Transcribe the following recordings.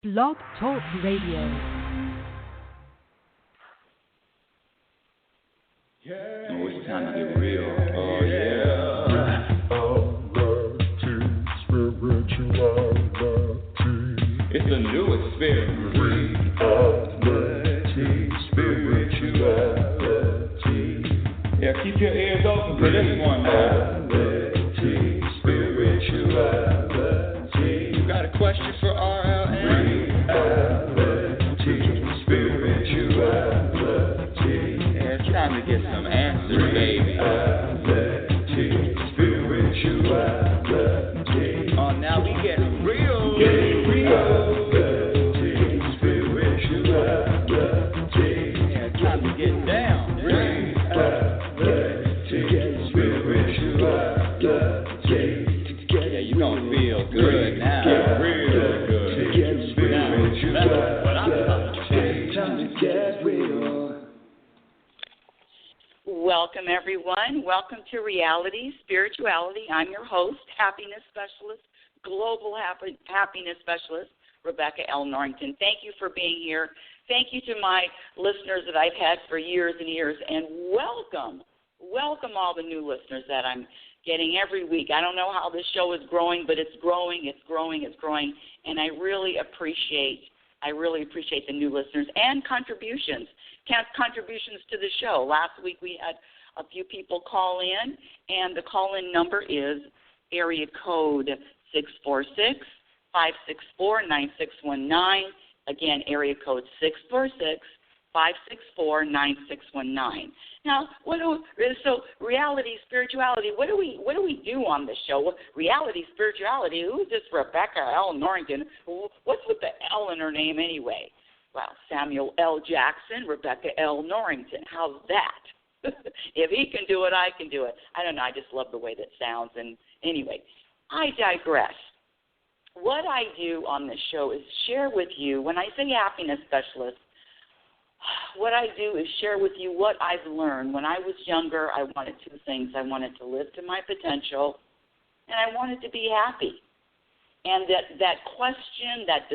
Blog Talk Radio. Oh, it's time to get real. Oh, yeah. It's a new experience. Spirituality. Yeah, keep your ears open for this one now. Spirituality. You got a question for RLN? Spirituality. Yeah, it's time to get some answers, baby. Spirituality. Oh, now we get real. Yeah, it's time to get down. Yeah, you gonna feel good now. Real good. Now, that's what I'm talking about. Time to get real. Welcome, everyone. Welcome to Reality Spirituality. I'm your host, happiness specialist, global happiness specialist, Rebecca L. Norrington. Thank you for being here. Thank you to my listeners that I've had for years and years, and welcome all the new listeners that I'm getting every week. I don't know how this show is growing, but it's growing, and I really appreciate the new listeners and contributions to the show. Last week we had a few people call in, and the call-in number is area code 646-564-9619. Again, area code 646-564-9619. Now, so Reality Spirituality, what do we do on this show? Reality Spirituality, who's this Rebecca L. Norrington? What's with the L in her name anyway? Well, Samuel L. Jackson, Rebecca L. Norrington. How's that? If he can do it, I can do it. I don't know, I just love the way that sounds. And anyway, I digress. What I do on this show is share with you, when I say happiness specialist, what I do is share with you what I've learned. When I was younger, I wanted two things. I wanted to live to my potential, and I wanted to be happy. And that question, that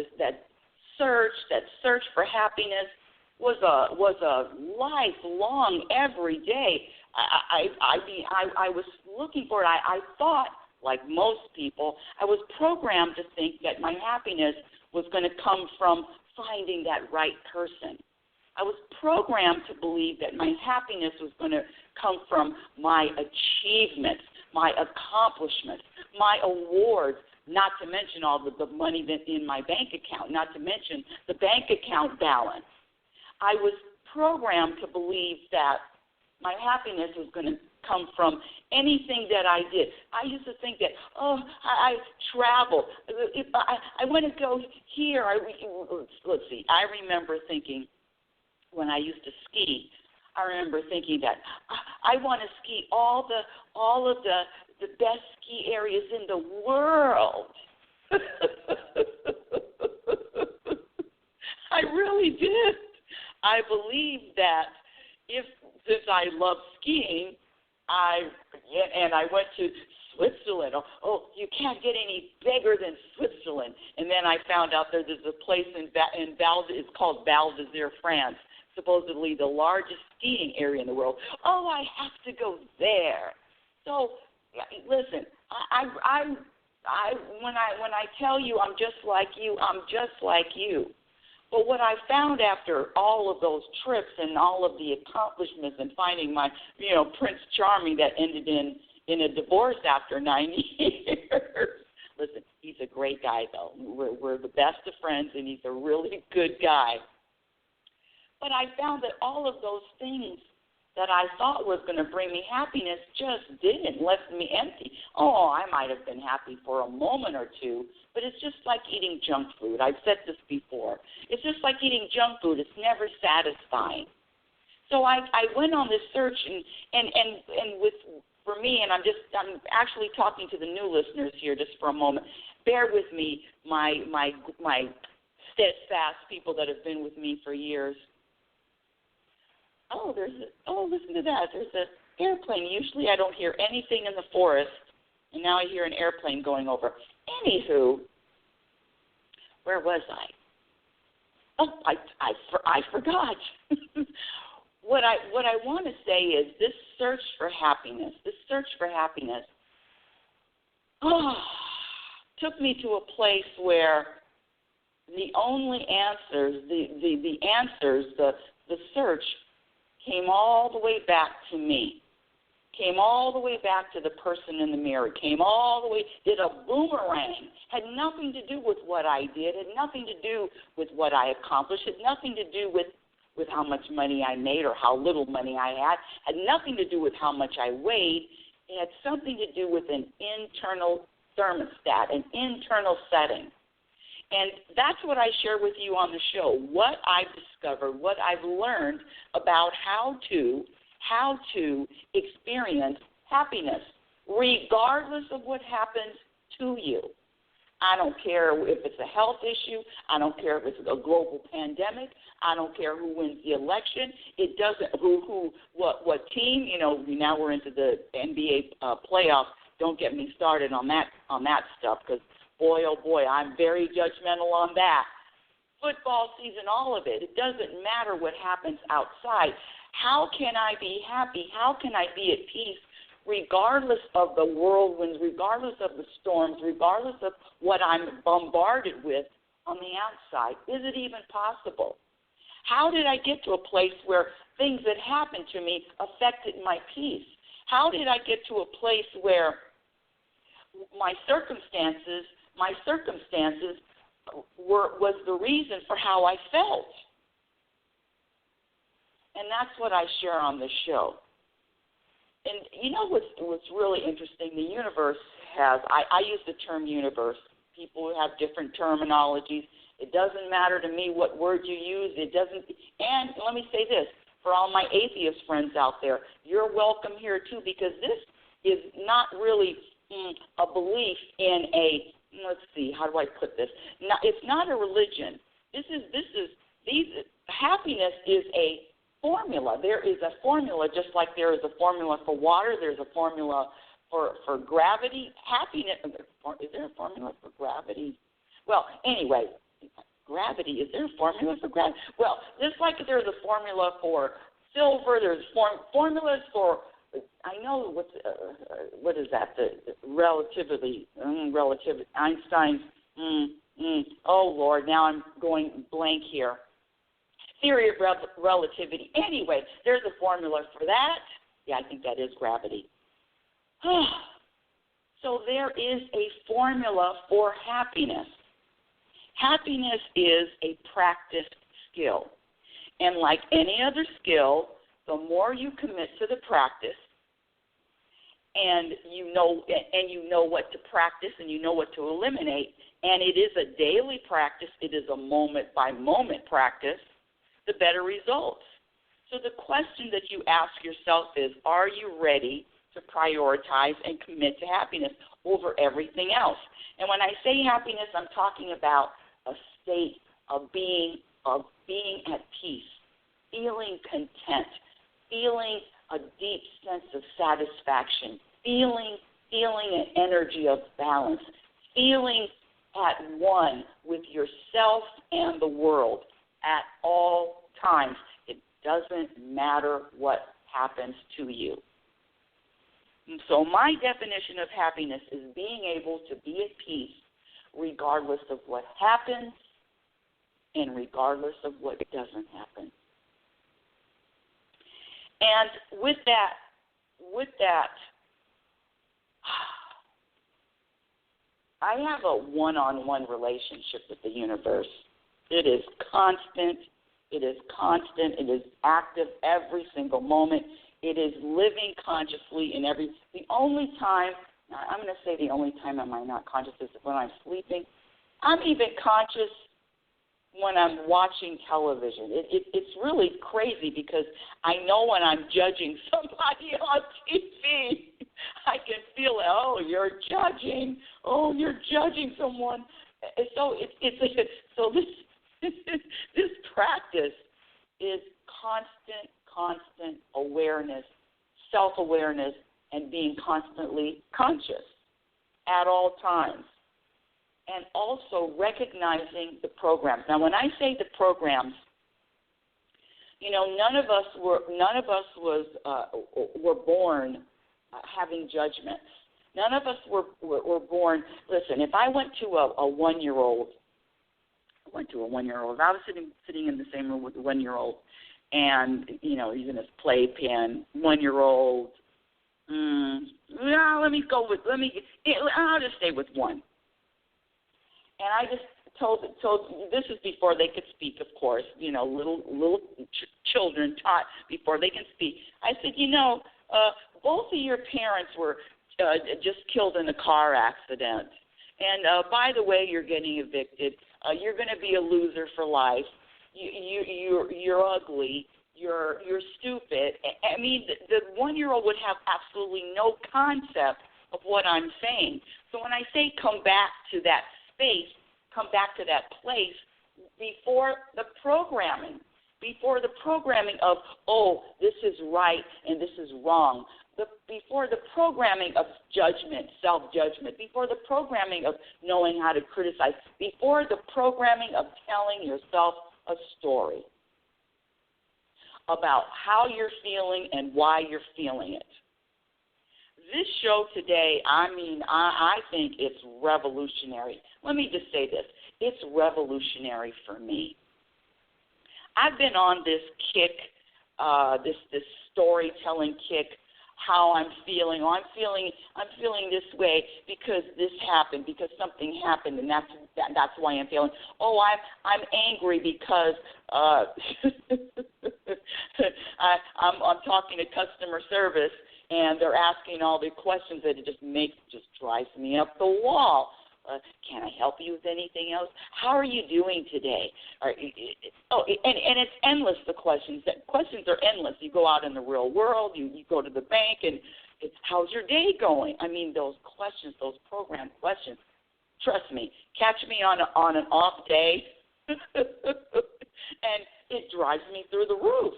search for happiness was a lifelong, every day. I was looking for it. I thought, like most people, I was programmed to think that my happiness was going to come from finding that right person. I was programmed to believe that my happiness was going to come from my achievements, my accomplishments, my awards, not to mention all the money that's in my bank account, not to mention the bank account balance. I was programmed to believe that my happiness was going to come from anything that I did. I used to think that, I travel. If I want to go here. Let's see. I remember thinking, when I used to ski, I remember thinking that I want to ski all of the best ski areas in the world. I really did. I believed that since I love skiing, I went to Switzerland. You can't get any bigger than Switzerland. And then I found out there's a place in Val. It's called Val d'Isère, France. Supposedly the largest skiing area in the world. I have to go there. So, listen, when I tell you I'm just like you, I'm just like you. But what I found after all of those trips and all of the accomplishments and finding my, Prince Charming that ended in a divorce after 9 years. Listen, he's a great guy, though. We're the best of friends, and he's a really good guy. But I found that all of those things that I thought was going to bring me happiness just didn't, left me empty. I might have been happy for a moment or two, but it's just like eating junk food. I've said this before. It's just like eating junk food. It's never satisfying. So I went on this search, and for me, and I'm actually talking to the new listeners here just for a moment. Bear with me, my steadfast people that have been with me for years. Listen to that. There's an airplane. Usually I don't hear anything in the forest, and now I hear an airplane going over. Anywho, where was I? Oh, I forgot. What I want to say is this search for happiness, took me to a place where the only answers, the search came all the way back to me, came all the way back to the person in the mirror, came all the way, did a boomerang, had nothing to do with what I did, had nothing to do with what I accomplished, had nothing to do with how much money I made or how little money I had nothing to do with how much I weighed. It had something to do with an internal thermostat, an internal setting. And that's what I share with you on the show, what I've discovered, what I've learned about how to experience happiness, regardless of what happens to you. I don't care if it's a health issue. I don't care if it's a global pandemic. I don't care who wins the election. It doesn't what team. You know, now we're into the NBA playoffs. Don't get me started on that stuff, because boy, oh boy, I'm very judgmental on that. Football season, all of it. It doesn't matter what happens outside. How can I be happy? How can I be at peace regardless of the whirlwinds, regardless of the storms, regardless of what I'm bombarded with on the outside? Is it even possible? How did I get to a place where things that happened to me affected my peace? How did I get to a place where my circumstances was the reason for how I felt? And that's what I share on this show. And you know what's really interesting? The universe has, I use the term universe. People have different terminologies. It doesn't matter to me what word you use. It doesn't. And let me say this, for all my atheist friends out there, you're welcome here too, because this is not really a belief in a, let's see, how do I put this? It's not a religion. Happiness is a formula. There is a formula, just like there is a formula for water. There's a formula for gravity. Happiness, is there a formula for gravity? Well, anyway, gravity, is there a formula for gravity? Well, just like there's a formula for silver, there's formulas for, I know what is that, the relativity, Einstein's, oh Lord, now I'm going blank here. Theory of relativity. Anyway, there's a formula for that. Yeah, I think that is gravity. So there is a formula for happiness. Happiness is a practiced skill. And like any other skill, the more you commit to the practice, and you know what to practice and you know what to eliminate, and it is a daily practice, it is a moment-by-moment practice, the better results. So the question that you ask yourself is, are you ready to prioritize and commit to happiness over everything else? And when I say happiness, I'm talking about a state of being at peace, feeling content, feeling a deep sense of satisfaction, feeling an energy of balance, feeling at one with yourself and the world at all times. It doesn't matter what happens to you. And so my definition of happiness is being able to be at peace regardless of what happens and regardless of what doesn't happen. And with that, I have a one-on-one relationship with the universe. It is constant. It is active every single moment. It is living consciously in the only time, I'm going to say the only time am I not conscious is when I'm sleeping. I'm even conscious when I'm watching television. It's really crazy because I know when I'm judging somebody on TV, I can feel it. Oh, you're judging. Oh, you're judging someone. So so this practice is constant awareness, self-awareness, and being constantly conscious at all times. and also recognizing the programs. Now, when I say the programs, you know, none of us were born having judgments. None of us were born. Listen, if I went to a 1-year-old, I was sitting in the same room with a 1-year-old, and you know, he's in his playpen. 1-year-old. I'll just stay with one. And I just told this is before they could speak, of course. You know, little children taught before they can speak. I said, you know, both of your parents were just killed in a car accident, and by the way, you're getting evicted. You're going to be a loser for life. You're ugly. You're stupid. I mean, the 1-year-old would have absolutely no concept of what I'm saying. So when I say come back to that space, come back to that place, before the programming of, oh, this is right and this is wrong, before the programming of judgment, self-judgment, before the programming of knowing how to criticize, before the programming of telling yourself a story about how you're feeling and why you're feeling it. This show today, I think it's revolutionary. Let me just say this. It's revolutionary for me. I've been on this kick, this storytelling kick, how I'm feeling. Oh, I'm feeling this way because this happened, because something happened, and that's why I'm feeling. Oh, I'm angry because I'm talking to customer service, and they're asking all the questions that it just drives me up the wall. Can I help you with anything else? How are you doing today? And it's endless, the questions. Questions are endless. You go out in the real world, you go to the bank, and it's, how's your day going? I mean, those questions, those programmed questions, trust me, catch me on an off day, and it drives me through the roof.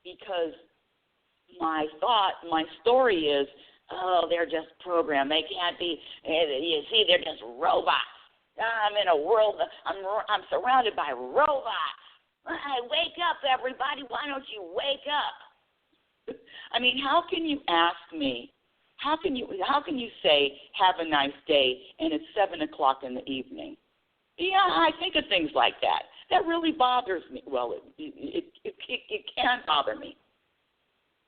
Because my story is, oh, they're just programmed. They can't be. You see, they're just robots. I'm in a world. I'm surrounded by robots. Wake up, everybody! Why don't you wake up? I mean, how can you ask me? How can you say have a nice day and it's 7:00 in the evening? Yeah, I think of things like that. That really bothers me. Well, it can bother me.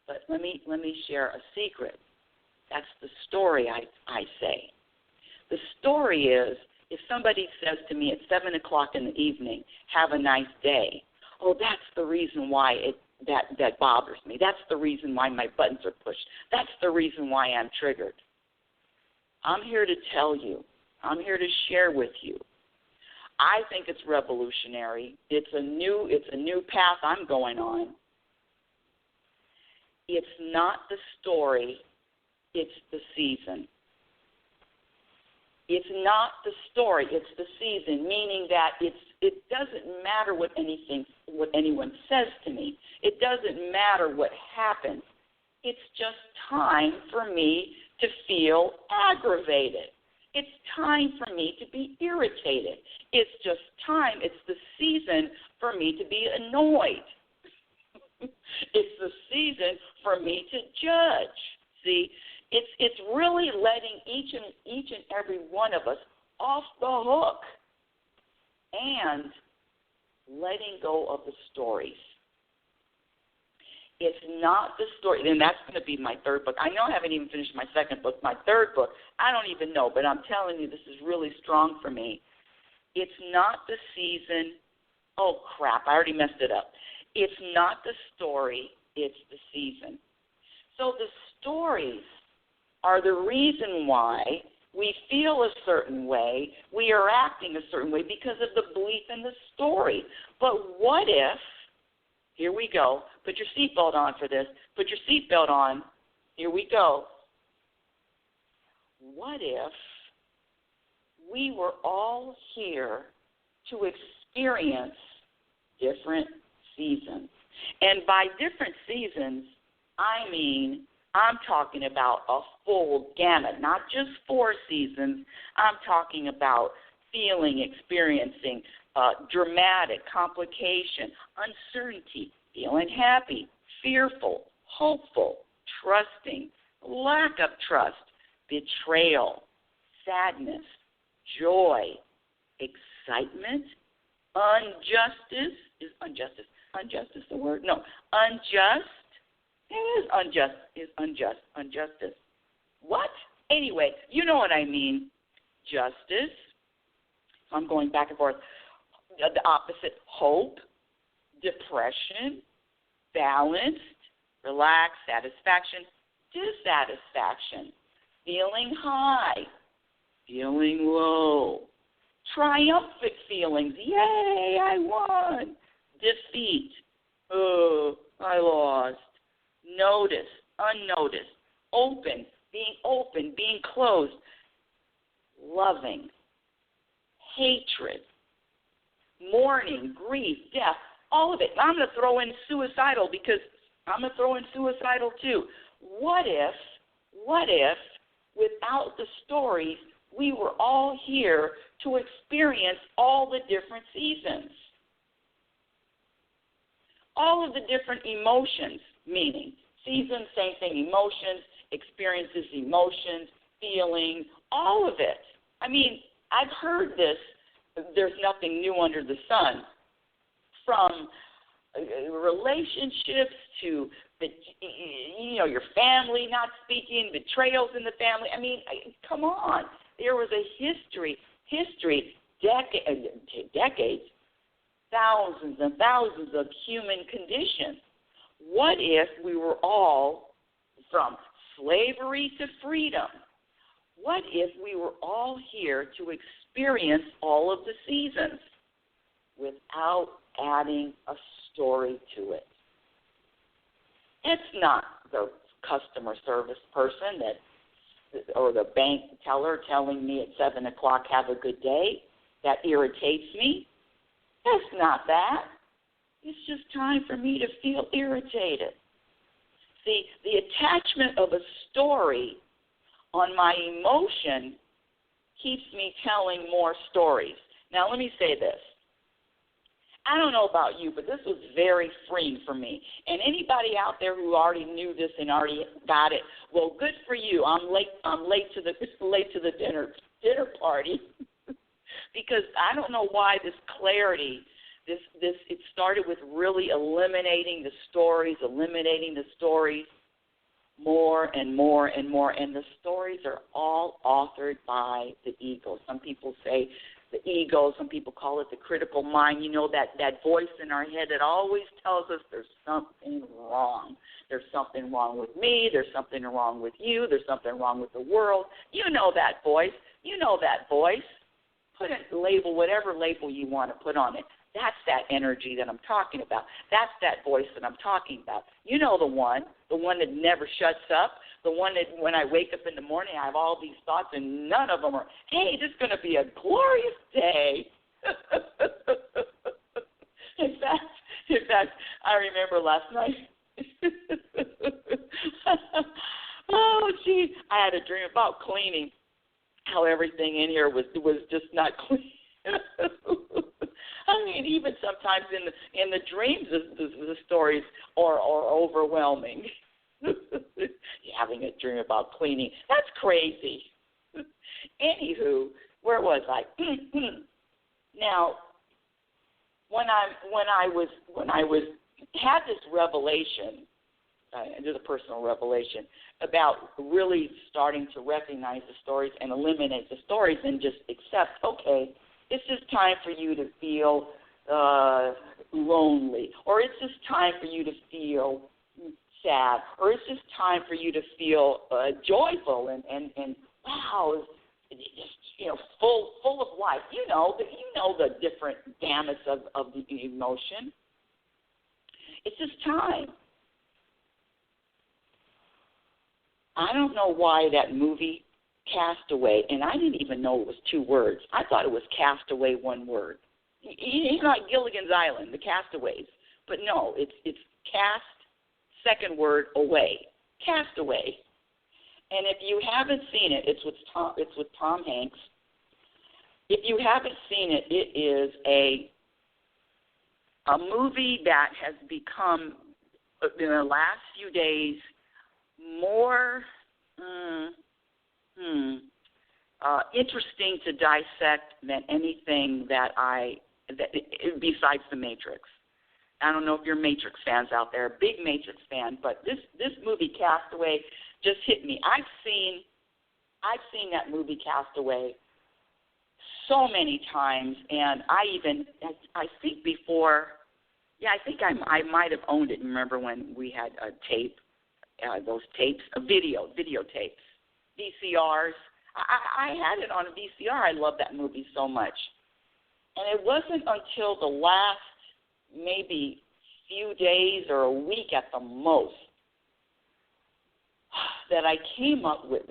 But let me share a secret. That's the story I say. The story is, if somebody says to me at 7:00 in the evening, have a nice day, oh, that's the reason why that bothers me. That's the reason why my buttons are pushed. That's the reason why I'm triggered. I'm here to tell you. I'm here to share with you. I think it's revolutionary. It's a new path I'm going on. It's not the story. It's the season. It's not the story, it's the season, meaning that it doesn't matter what anyone says to me. It doesn't matter what happens. It's just time for me to feel aggravated. It's time for me to be irritated. It's just time. It's the season for me to be annoyed. It's the season for me to judge. See, it's really letting each and every one of us off the hook and letting go of the stories. It's not the story, and that's going to be my third book. I know I haven't even finished my second book. My third book, I don't even know, but I'm telling you, this is really strong for me. It's not the season. Oh, crap, I already messed it up. It's not the story, it's the season. So the stories are the reason why we feel a certain way, we are acting a certain way because of the belief in the story. But what if, here we go, put your seatbelt on for this, put your seatbelt on, here we go. What if we were all here to experience different seasons? And by different seasons, I mean I'm talking about a full gamut, not just 4 seasons. I'm talking about feeling, experiencing dramatic, complication, uncertainty, feeling happy, fearful, hopeful, trusting, lack of trust, betrayal, sadness, joy, excitement, injustice. Is injustice the word? No, unjust. It is unjust. Is injustice. What? Anyway, you know what I mean. Justice. I'm going back and forth. The opposite, hope, depression, balanced, relaxed, satisfaction, dissatisfaction, feeling high, feeling low, triumphant feelings, yay, I won, defeat, oh, I lost, notice, unnoticed, open, being closed, loving, hatred, mourning, grief, death, all of it. I'm going to throw in suicidal because I'm going to throw in suicidal too. What if, without the stories, we were all here to experience all the different seasons? All of the different emotions, meaning seasons, same thing, emotions, experiences, emotions, feelings, all of it. I mean, I've heard this, there's nothing new under the sun, from relationships to your family not speaking, betrayals in the family. I mean, come on. There was a history, decades, thousands and thousands of human conditions. What if we were all from slavery to freedom? What if we were all here to experience all of the seasons without adding a story to it? It's not the customer service person or the bank teller telling me at 7 o'clock, have a good day, that irritates me. It's not that. It's just time for me to feel irritated. See, the attachment of a story on my emotion keeps me telling more stories. Now, let me say this. I don't know about you, but this was very freeing for me. And anybody out there who already knew this and already got it, well, good for you. I'm late to the dinner party because I don't know why this clarity. It started with really eliminating the stories, more and more and more, and the stories are all authored by the ego. Some people say the ego, some people call it the critical mind, that voice in our head that always tells us there's something wrong. There's something wrong with me, there's something wrong with you, there's something wrong with the world. You know that voice. Put a label, whatever label you want to put on it. That's that energy that I'm talking about. That's that voice that I'm talking about. You know the one that never shuts up, the one that when I wake up in the morning, I have all these thoughts, and none of them are, hey, this is going to be a glorious day. In fact, I remember last night. Oh, gee, I had a dream about cleaning, how everything in here was just not clean. I mean, even sometimes in the dreams, the stories are overwhelming. Having a dream about cleaning, that's crazy. Anywho, where was I? Now, when I had this revelation, just a personal revelation about really starting to recognize the stories and eliminate the stories and just accept, okay, it's just time for you to feel lonely, or it's just time for you to feel sad, or it's just time for you to feel joyful and wow, just full of life. You know the different gamuts of the emotion. It's just time. I don't know why that movie Castaway, and I didn't even know it was 2 words. I thought it was Castaway, 1 word. Like Gilligan's Island, the Castaways. But no, it's cast, second word, away. Castaway. And if you haven't seen it, it's with Tom Hanks. If you haven't seen it, it is a movie that has become, in the last few days, more interesting to dissect than anything besides The Matrix. I don't know if you're Matrix fans out there, big Matrix fan, but this movie Castaway just hit me. I've seen that movie Castaway so many times, and I think before, I think I might have owned it. Remember when we had a tape, those tapes, video tapes, VCRs. I had it on a VCR. I love that movie so much. And it wasn't until the last maybe few days or a week at the most that I came up with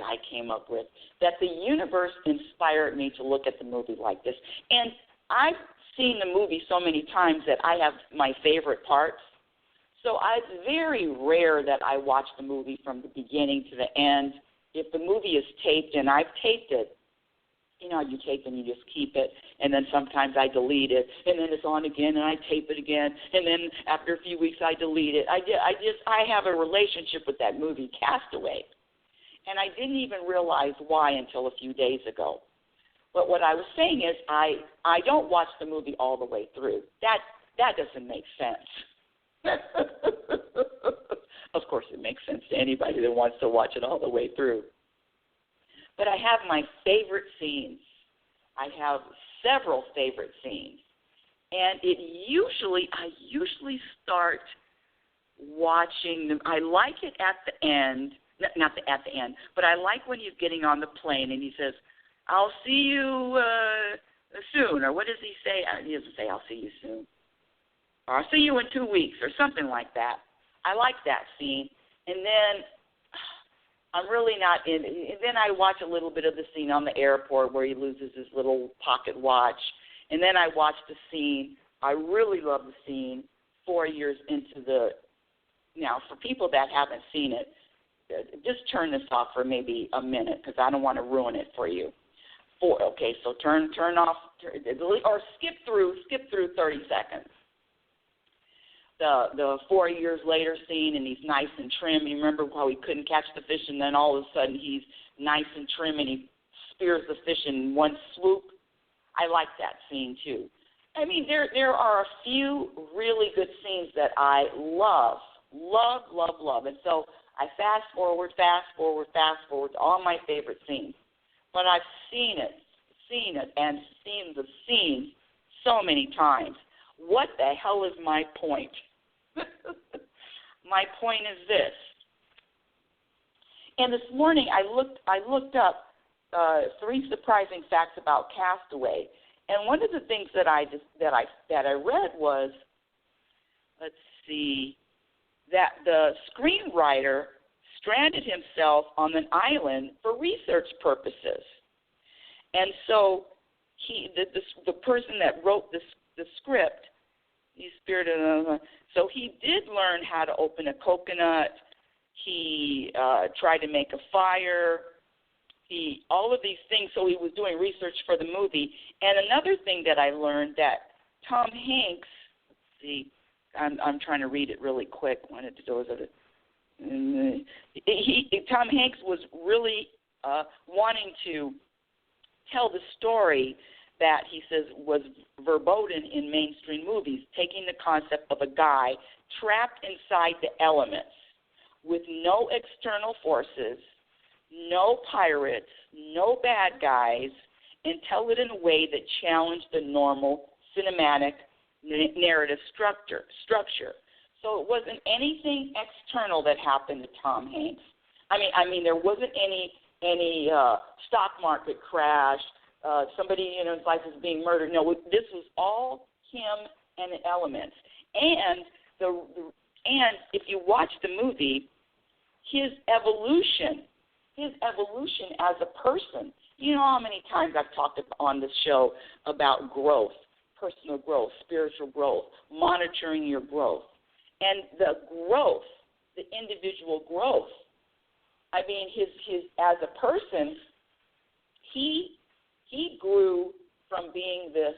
that the universe inspired me to look at the movie like this. And I've seen the movie so many times that I have my favorite parts. So it's very rare that I watch the movie from the beginning to the end. If the movie is taped, and I've taped it, you know, you tape and you just keep it, and then sometimes I delete it, and then it's on again, and I tape it again, and then after a few weeks I delete it. I have a relationship with that movie, Castaway, and I didn't even realize why until a few days ago. But what I was saying is I don't watch the movie all the way through. That doesn't make sense. Of course, it makes sense to anybody that wants to watch it all the way through. But I have my favorite scenes. I have several favorite scenes. And I usually start watching them. I like it at the end, not at the end, but I like when he's getting on the plane and he says, "I'll see you soon," or what does he say? He doesn't say, "I'll see you soon," or "I'll see you in 2 weeks," or something like that. I like that scene. And then I'm really not in. And then I watch a little bit of the scene on the airport where he loses his little pocket watch. And then I watch the scene. I really love the scene 4 years into the. Now, for people that haven't seen it, just turn this off for maybe a minute because I don't want to ruin it for you. Okay, so turn off or skip through 30 seconds. The 4 years later scene, and he's nice and trim. You remember how he couldn't catch the fish, and then all of a sudden he's nice and trim, and he spears the fish in one swoop. I like that scene too. I mean, there are a few really good scenes that I love, and so I fast forward to all my favorite scenes. But I've seen it, and seen the scene so many times. What the hell is my point? My point is this. And this morning I looked up 3 surprising facts about Castaway. And one of the things that I read was, let's see, that the screenwriter stranded himself on an island for research purposes. And so the person that wrote the script, so he did learn how to open a coconut. He tried to make a fire. All of these things. So he was doing research for the movie. And another thing that I learned that Tom Hanks. Let's see, I'm trying to read it really quick. Wanted to do it. Tom Hanks was really wanting to tell the story that he says was verboten in mainstream movies, taking the concept of a guy trapped inside the elements with no external forces, no pirates, no bad guys, and tell it in a way that challenged the normal cinematic narrative structure. So it wasn't anything external that happened to Tom Hanks. I mean, there wasn't any stock market crash. Somebody in his life is being murdered. No, this was all him and the elements. And if you watch the movie, his evolution as a person. You know how many times I've talked on this show about growth, personal growth, spiritual growth, monitoring your growth. And the growth, the individual growth I mean, his as a person, he grew from being this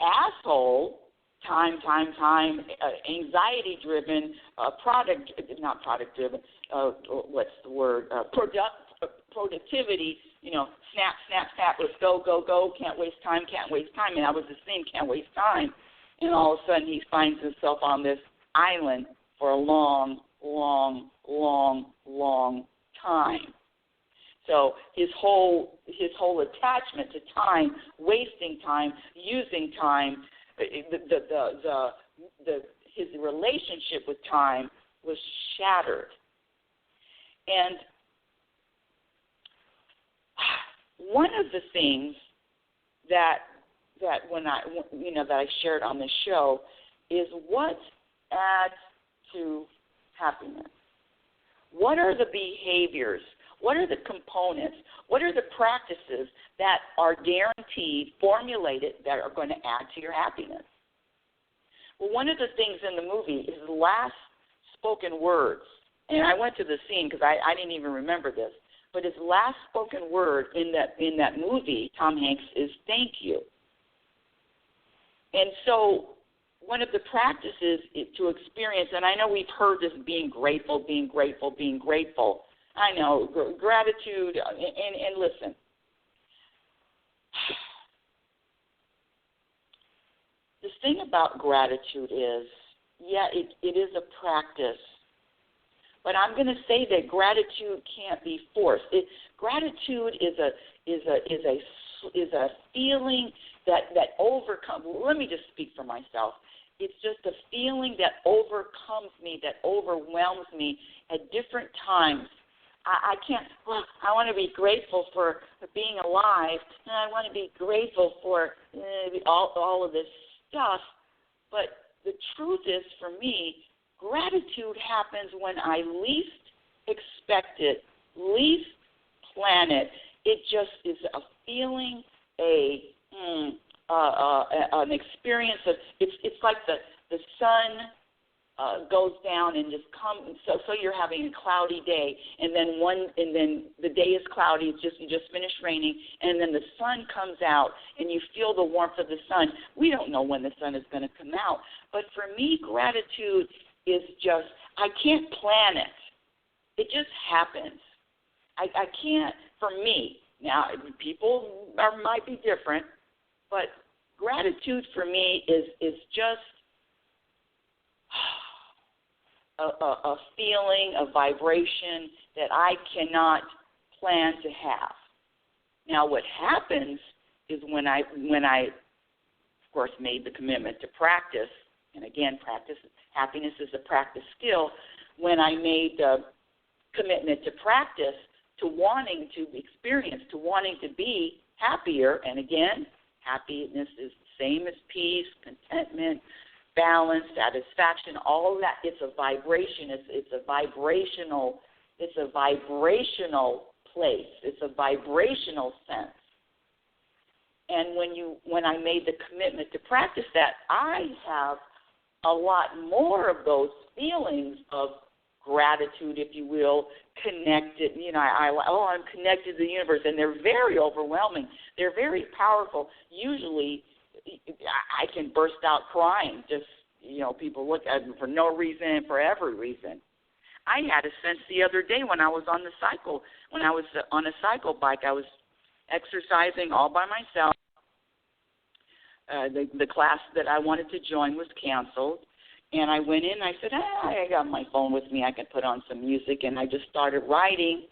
asshole, anxiety-driven, productivity, snap, let's go, can't waste time, and I was the same, can't waste time, and all of a sudden he finds himself on this island for a long time. So his whole attachment to time, wasting time, using time, his relationship with time was shattered. And one of the things that I shared on the show is what adds to happiness. What are the behaviors? What are the components? What are the practices that are guaranteed, formulated, that are going to add to your happiness? Well, one of the things in the movie is the last spoken words. And I went to the scene because I didn't even remember this. But his last spoken word in that movie, Tom Hanks, is "thank you." And so one of the practices is to experience, and I know we've heard this, being grateful. I know, gratitude, and listen. The thing about gratitude is, it is a practice. But I'm going to say that gratitude can't be forced. Gratitude is a feeling that overcomes. Let me just speak for myself. It's just a feeling that overcomes me, that overwhelms me at different times. I can't. Well, I want to be grateful for being alive, and I want to be grateful for all of this stuff. But the truth is, for me, gratitude happens when I least expect it, least plan it. It just is a feeling, an experience of. It's like the sun goes down and just comes. So you're having a cloudy day, and then the day is cloudy. You just finished raining, and then the sun comes out, and you feel the warmth of the sun. We don't know when the sun is going to come out, but for me, gratitude is just, I can't plan it. It just happens. I can't, for me. Now, people might be different, but gratitude for me is just a feeling, a vibration that I cannot plan to have. Now, what happens is when I, of course, made the commitment to practice, and again, happiness is a practice skill. When I made the commitment to practice, to wanting to experience, to wanting to be happier, and again, happiness is the same as peace, contentment, balance, satisfaction, all of that. It's a vibration. It's a vibrational place. It's a vibrational sense. And when I made the commitment to practice that, I have a lot more of those feelings of gratitude, if you will, connected. I'm connected to the universe, and they're very overwhelming. They're very powerful. Usually, I can burst out crying. Just people look at me for no reason, for every reason. I had a sense the other day when I was on a cycle bike. I was exercising all by myself. The class that I wanted to join was canceled. And I went in and I said, I got my phone with me. I can put on some music. And I just started riding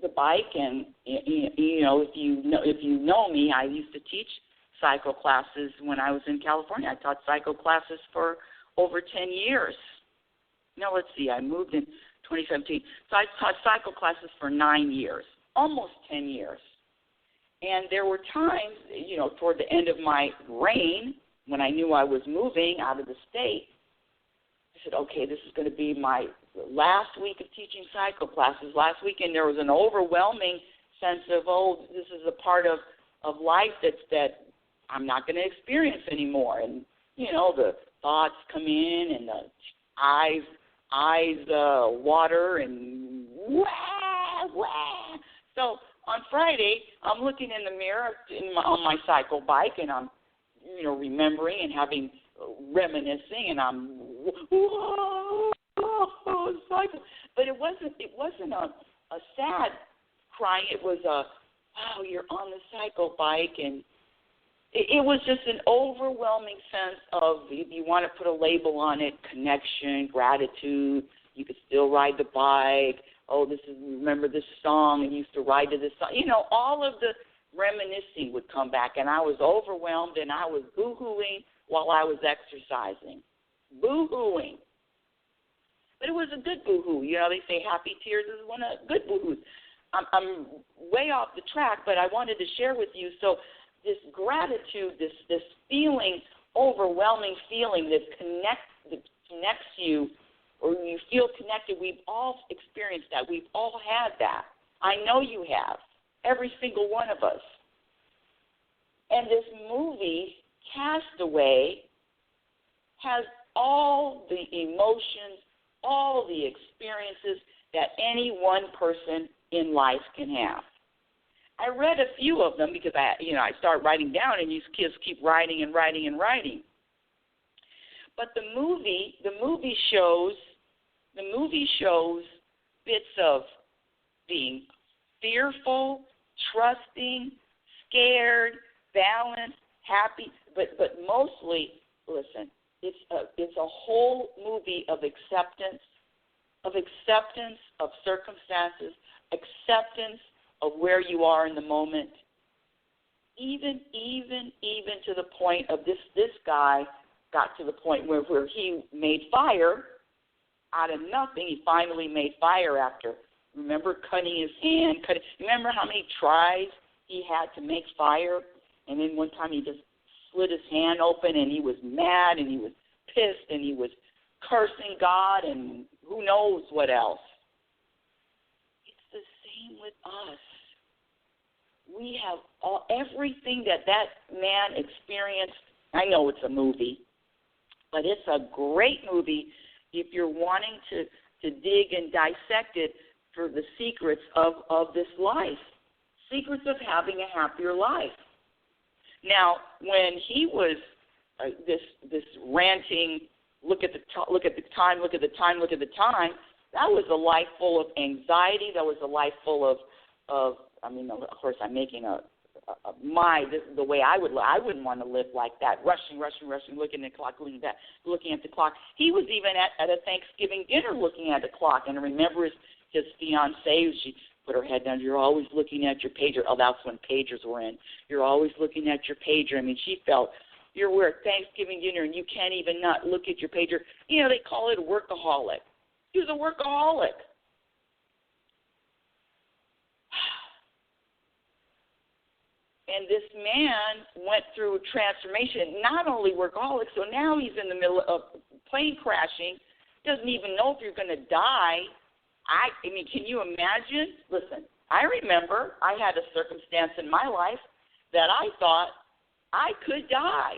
the bike. And, if you know me, I used to teach cycle classes when I was in California. I taught cycle classes for over 10 years. Now, let's see, I moved in 2017. So I taught cycle classes for 9 years, almost 10 years. And there were times, toward the end of my reign, when I knew I was moving out of the state, I said, okay, this is going to be my last week of teaching cycle classes. Last weekend there was an overwhelming sense of, this is a part of life that I'm not going to experience anymore. And, the thoughts come in and the eyes eyes water and wah, wah. So on Friday, I'm looking in the mirror on my cycle bike, and I'm, remembering and having reminiscing, and I'm cycle. But it wasn't a sad crying. It was wow, you're on the cycle bike, and it was just an overwhelming sense of, if you want to put a label on it, connection, gratitude. You could still ride the bike. Oh, remember this song, and used to ride to this song. All of the reminiscing would come back, and I was overwhelmed, and I was boo-hooing while I was exercising. Boo-hooing. But it was a good boo-hoo. They say happy tears is one of good boo-hoos. I'm way off the track, but I wanted to share with you. So this gratitude, this feeling, overwhelming feeling that connects you, or you feel connected, we've all experienced that. We've all had that. I know you have, every single one of us. And this movie, Castaway, has all the emotions, all the experiences that any one person in life can have. I read a few of them because I start writing down, and these kids keep writing and writing and writing. But the movie shows bits of being fearful, trusting, scared, balanced, happy, but mostly, listen, it's a whole movie of acceptance of circumstances, acceptance of where you are in the moment, even to the point of this guy got to the point where he made fire out of nothing. He finally made fire after, remember, cutting his hand. Remember how many tries he had to make fire? And then one time he just slit his hand open, and he was mad, and he was pissed, and he was cursing God, and who knows what else. It's the same with us. We have everything that man experienced. I know it's a movie, but it's a great movie if you're wanting to dig and dissect it for the secrets of this life, secrets of having a happier life. Now, when he was this ranting, look at the time, that was a life full of anxiety. That was a life full of of course, I'm making the way I wouldn't want to live like that, rushing, looking at the clock. He was even at a Thanksgiving dinner looking at the clock, and I remember his fiancée, she put her head down. You're always looking at your pager. Oh, that's when pagers were in. You're always looking at your pager. I mean, she felt we're at Thanksgiving dinner and you can't even not look at your pager. They call it a workaholic. He was a workaholic. And this man went through transformation, not only workaholic, so now he's in the middle of plane crashing, doesn't even know if you're going to die. I mean, can you imagine? Listen, I remember I had a circumstance in my life that I thought I could die.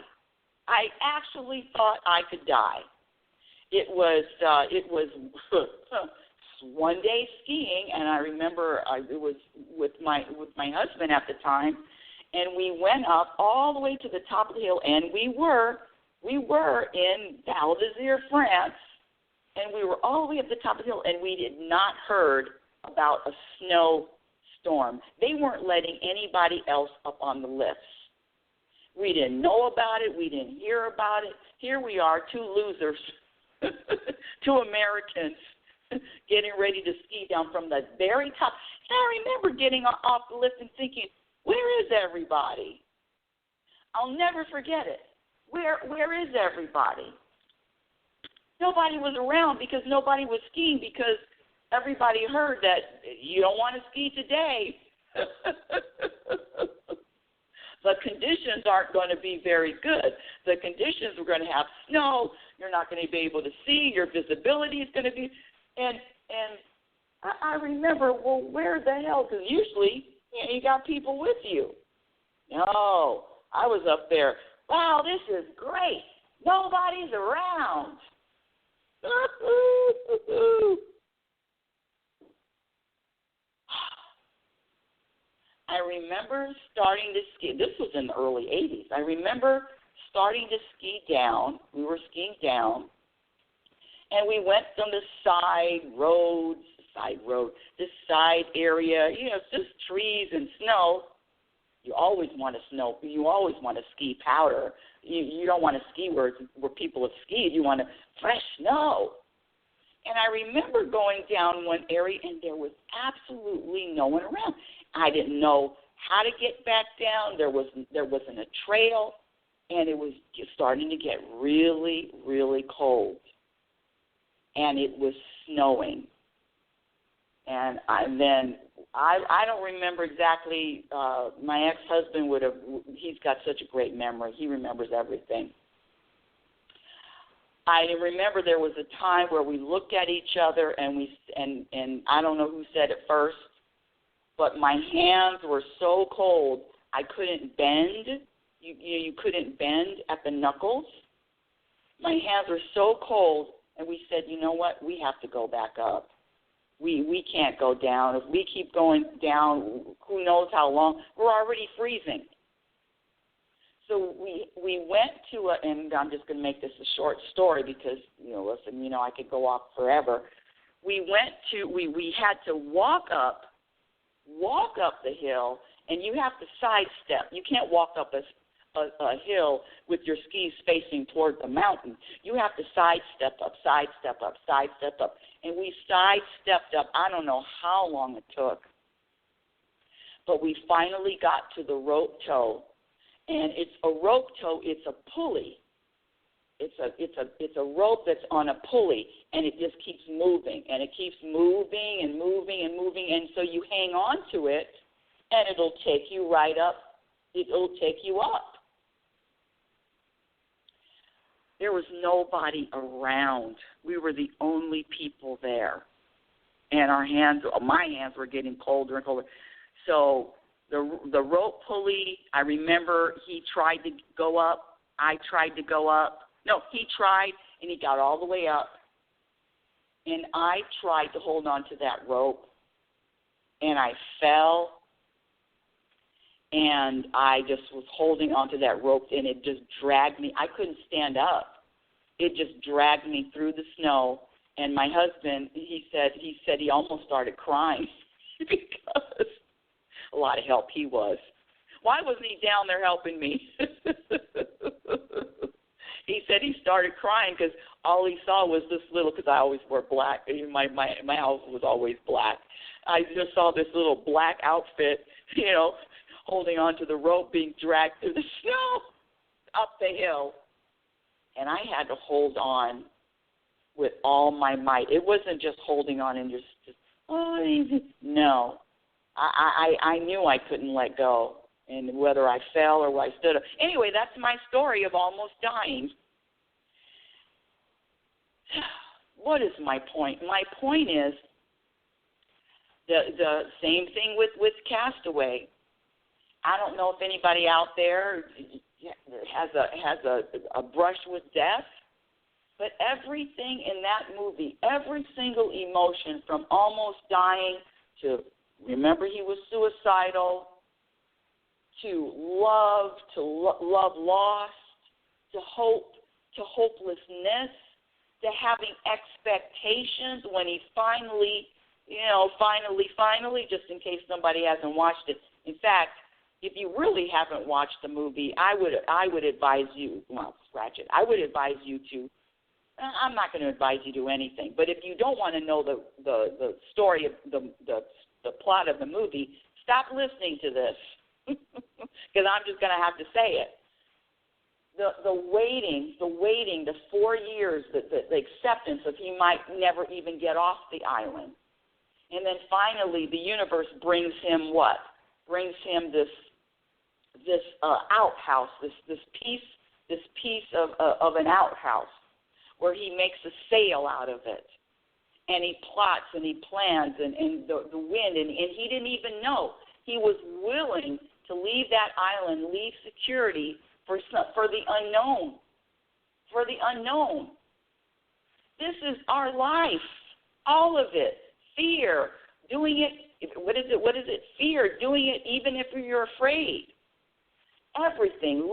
I actually thought I could die. It was one day skiing, and I remember it was with my husband at the time, and we went up all the way to the top of the hill, and we were in Val d'Isère, France, and we were all the way at the top of the hill, and we did not heard about a snowstorm. They weren't letting anybody else up on the lifts. We didn't know about it. We didn't hear about it. Here we are, two losers, two Americans, getting ready to ski down from the very top. And I remember getting off the lift and thinking, where is everybody? I'll never forget it. Where is everybody? Nobody was around because nobody was skiing, because everybody heard that you don't want to ski today. The conditions aren't going to be very good. The conditions we're going to have snow. You're not going to be able to see. Your visibility is going to be. And I remember, well, where the hell? Because usually, you got people with you. No, I was up there. Wow, this is great. Nobody's around. I remember starting to ski. This was in the early 80s. I remember starting to ski down. We were skiing down, and we went on the this side area. You know, it's just trees and snow. You always want to ski powder. You don't want to ski where people have skied. You want fresh snow. And I remember going down one area, and there was absolutely no one around. I didn't know how to get back down. There wasn't a trail, and it was just starting to get really, really cold. And it was snowing. And I don't remember exactly. My ex-husband he's got such a great memory. He remembers everything. I remember there was a time where we looked at each other, and I don't know who said it first, but my hands were so cold I couldn't bend. You couldn't bend at the knuckles. My hands were so cold, and we said, you know what? We have to go back up. We can't go down. If we keep going down, who knows how long? We're already freezing. So we went to and I'm just going to make this a short story because, listen, I could go off forever. We had to walk up the hill, and you have to sidestep. You can't walk up a hill with your skis facing toward the mountain. You have to sidestep up. And we sidestepped up. I don't know how long it took, but we finally got to the rope tow. And it's a rope tow. It's a pulley. It's a rope that's on a pulley, and it just keeps moving, and it keeps moving and moving and moving, and so you hang on to it, and it'll take you right up. It'll take you up. There was nobody around. We were the only people there, and my hands were getting colder and colder. So the rope pulley, I remember he tried to go up. I tried to go up. No, he tried, and he got all the way up. And I tried to hold on to that rope, and I fell, and I just was holding onto that rope, and it just dragged me. I couldn't stand up. It just dragged me through the snow. And my husband, he said he almost started crying because a lot of help he was. Why wasn't he down there helping me? He said he started crying because all he saw was this little, because I always wear black. My house was always black. I just saw this little black outfit, holding onto the rope, being dragged through the snow up the hill. And I had to hold on with all my might. It wasn't just holding on and just no. I knew I couldn't let go. And whether I fell or I stood up. Anyway, that's my story of almost dying. What is my point? My point is the same thing with Castaway. I don't know if anybody out there has a brush with death, but everything in that movie, every single emotion from almost dying to remember he was suicidal, to love lost, to hope, to hopelessness, to having expectations when he finally, just in case somebody hasn't watched it. In fact, if you really haven't watched the movie, I would advise you, I would advise you to, I'm not going to advise you to do anything, but if you don't want to know the story of the plot of the movie, stop listening to this. Because I'm just going to have to say it. The waiting, the 4 years, the acceptance of he might never even get off the island. And then finally the universe brings him what? Brings him this outhouse, this piece of an outhouse where he makes a sail out of it. And he plots and he plans and the wind, and he didn't even know. He was willing to leave that island, leave security for the unknown. For the unknown. This is our life, all of it. Fear, doing it, what is it? Fear, doing it even if you're afraid. Everything,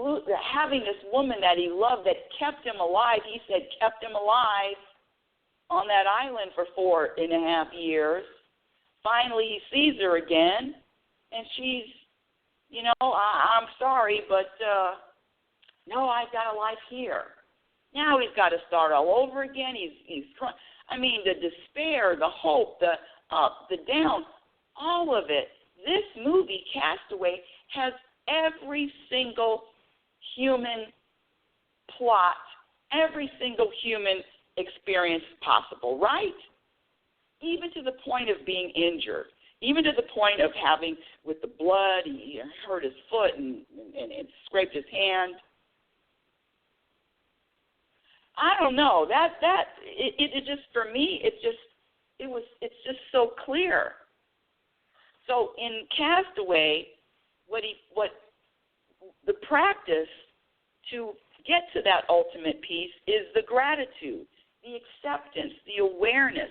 having this woman that he loved that kept him alive, he said kept him alive on that island for 4.5 years. Finally, he sees her again, and she's, I'm sorry, but no, I've got a life here. Now he's got to start all over again. He's the despair, the hope, the up, the down, all of it. This movie, Castaway, has every single human plot, every single human experience possible, right? Even to the point of being injured, even to the point of having, with the blood, he hurt his foot and scraped his hand. I don't know. It just, for me, it's just so clear. So in Castaway, what the practice to get to that ultimate peace is the gratitude, the acceptance, the awareness,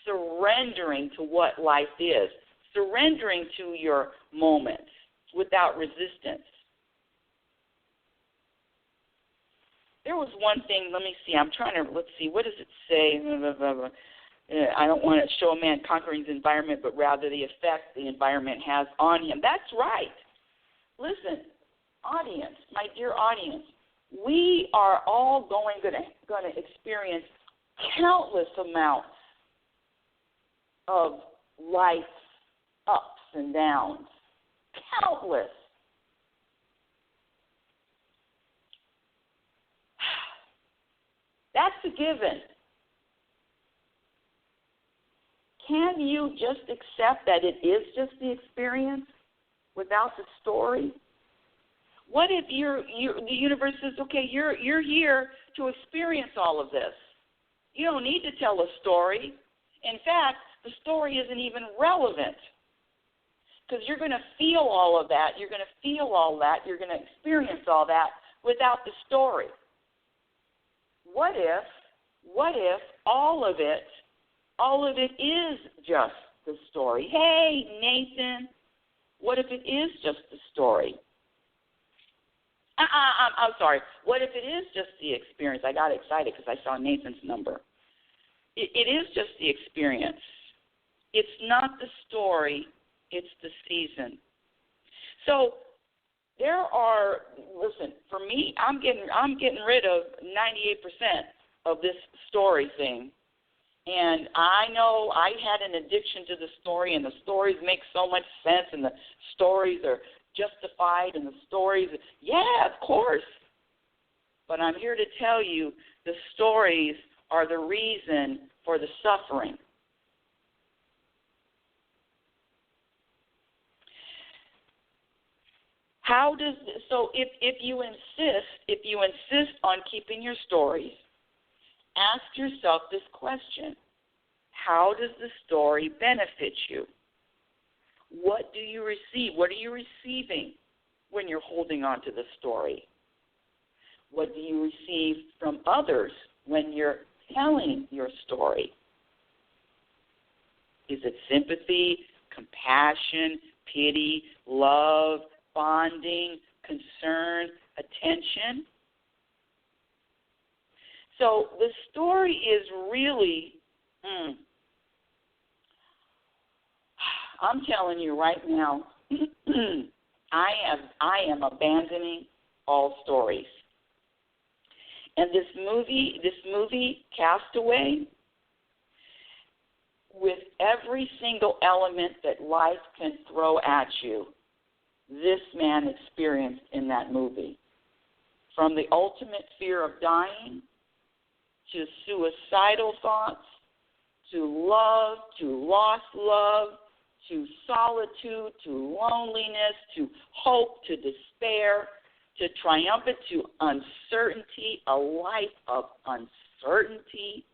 surrendering to what life is, surrendering to your moments without resistance. There was one thing, let me see, let's see, what does it say? I don't want to show a man conquering his environment, but rather the effect the environment has on him. That's right. Listen, audience, my dear audience, we are all going to experience countless amounts of life's ups and downs. Countless. That's a given. Can you just accept that it is just the experience without the story? What if the universe says, okay, you're here to experience all of this. You don't need to tell a story. In fact, the story isn't even relevant because you're going to feel all of that. You're going to feel all that. You're going to experience all that without the story. What if all of it is just the story? Hey, Nathan, what if it is just the story? I'm sorry. What if it is just the experience? I got excited because I saw Nathan's number. It is just the experience. It's not the story. It's the season. So listen, for me, I'm getting rid of 98% of this story thing. And I know I had an addiction to the story, and the stories make so much sense, and the stories are justified, and the stories, yeah, of course. But I'm here to tell you the stories are the reason for the suffering. If you insist on keeping your stories, ask yourself this question: how does the story benefit you? What do you receive? What are you receiving when you're holding on to the story? What do you receive from others when you're telling your story? Is it sympathy, compassion, pity, love, bonding, concern, attention? So the story is really, I'm telling you right now, I am abandoning all stories. And this movie, Castaway, with every single element that life can throw at you, this man experienced in that movie. From the ultimate fear of dying, to suicidal thoughts, to love, to lost love, to solitude, to loneliness, to hope, to despair, to triumphant, to uncertainty, a life of uncertainty.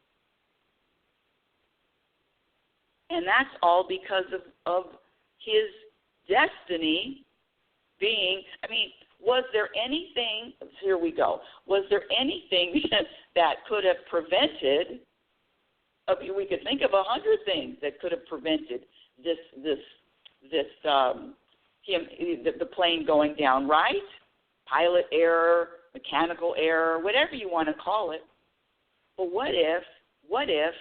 And that's all because of his destiny being, was there anything, here we go, was there anything that could have prevented we could think of 100 things that could have prevented the plane going down, right? Pilot error, mechanical error, whatever you want to call it. But what if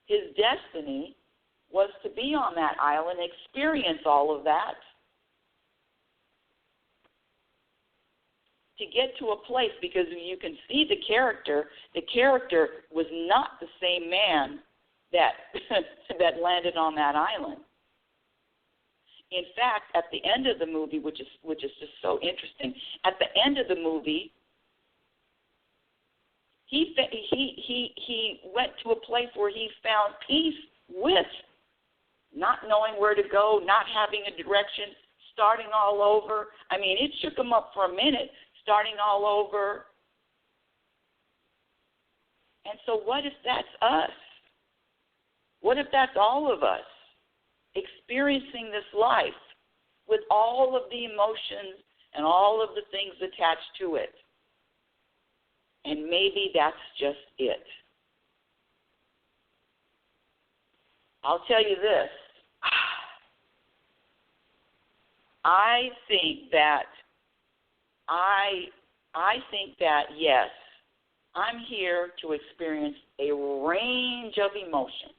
his destiny was to be on that island, experience all of that, to get to a place, because you can see the character was not the same man that that landed on that island. In fact, at the end of the movie, which is just so interesting, at the end of the movie, he went to a place where he found peace with not knowing where to go, not having a direction, starting all over. I mean, it shook him up for a minute, starting all over. And so what if that's us? What if that's all of us experiencing this life with all of the emotions and all of the things attached to it? And maybe that's just it. I'll tell you this. I think that yes, I'm here to experience a range of emotions,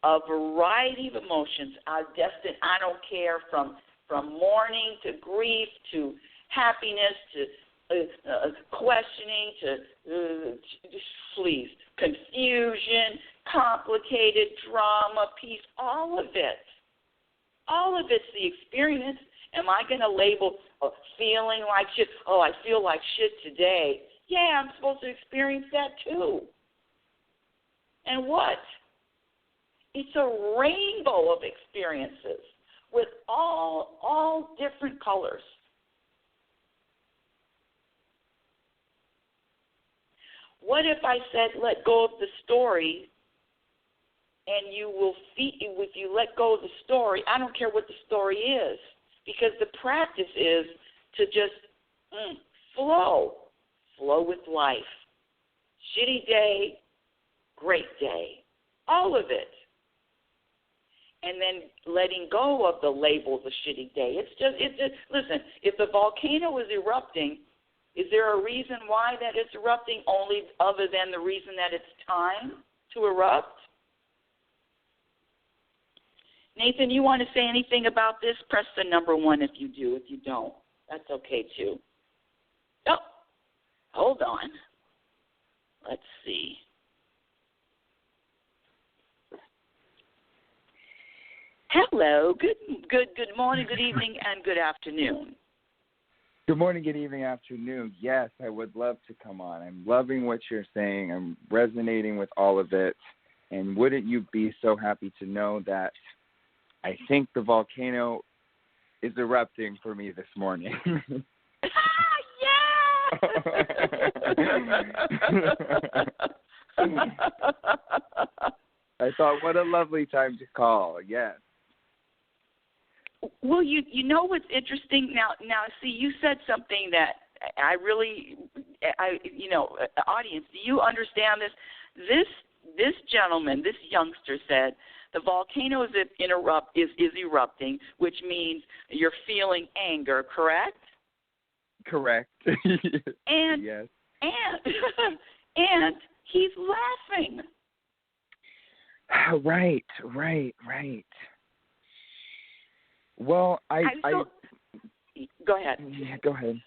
a variety of emotions. I don't care from mourning to grief to happiness to questioning to please, confusion, complicated drama, peace, all of it. All of it's the experience. Am I going to label feeling like shit? Oh, I feel like shit today. Yeah, I'm supposed to experience that too. And what? It's a rainbow of experiences with all different colors. What if I said let go of the story, and you will feel, if you let go of the story, I don't care what the story is, because the practice is to just flow with life. Shitty day, great day, all of it. And then letting go of the labels of shitty day. It's just listen, if the volcano is erupting, is there a reason why that it's erupting only other than the reason that it's time to erupt? Nathan, you want to say anything about this? Press the number 1 if you do. If you don't, that's okay too. Oh, hold on. Let's see. Hello. Good morning, good evening, and good afternoon. Good morning, good evening, afternoon. Yes, I would love to come on. I'm loving what you're saying. I'm resonating with all of it. And wouldn't you be so happy to know that I think the volcano is erupting for me this morning. Yeah! I thought, what a lovely time to call. Yes. Well, you know what's interesting? Now, see, you said something that I audience, do you understand this? This gentleman, this youngster said, the volcano is erupting, which means you're feeling anger, correct? Correct. And yes. And he's laughing. Right. Well, go ahead. Yeah, go ahead.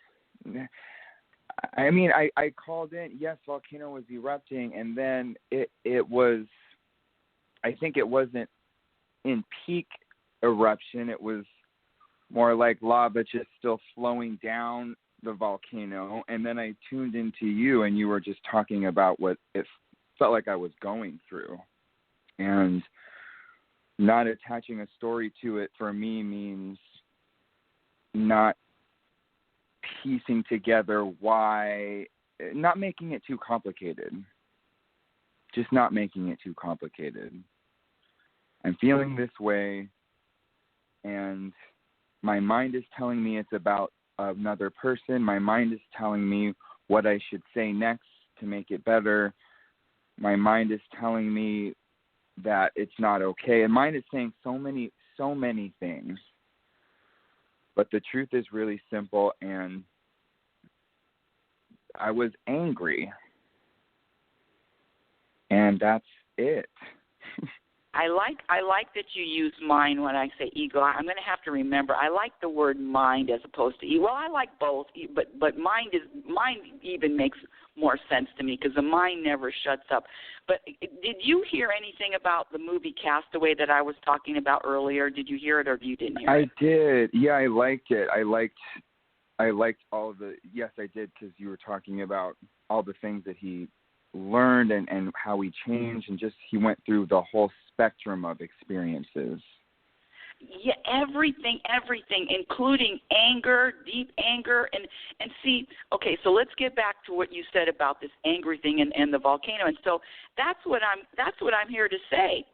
I mean, I called in. Yes, volcano was erupting, and then it was. I think it wasn't in peak eruption. It was more like lava just still flowing down the volcano. And then I tuned into you, and you were just talking about what it felt like I was going through. And not attaching a story to it for me means not piecing together why, not making it too complicated. Just not making it too complicated. I'm feeling this way, and my mind is telling me it's about another person. My mind is telling me what I should say next to make it better. my mind is telling me that it's not okay. And mind is saying so many things. But the truth is really simple, and I was angry. And that's it. I like that you use mind when I say ego. I'm going to have to remember. I like the word mind as opposed to ego. Well, I like both, but mind even makes more sense to me because the mind never shuts up. But did you hear anything about the movie Castaway that I was talking about earlier? Did you hear it or you didn't hear it? I did. Yeah, I liked it. I liked all of the. Yes, I did because you were talking about all the things that he learned and how he changed, and just he went through the whole spectrum of experiences. Yeah, everything, including anger, deep anger, and see. Okay, so let's get back to what you said about this angry thing and the volcano. And so that's what I'm here to say.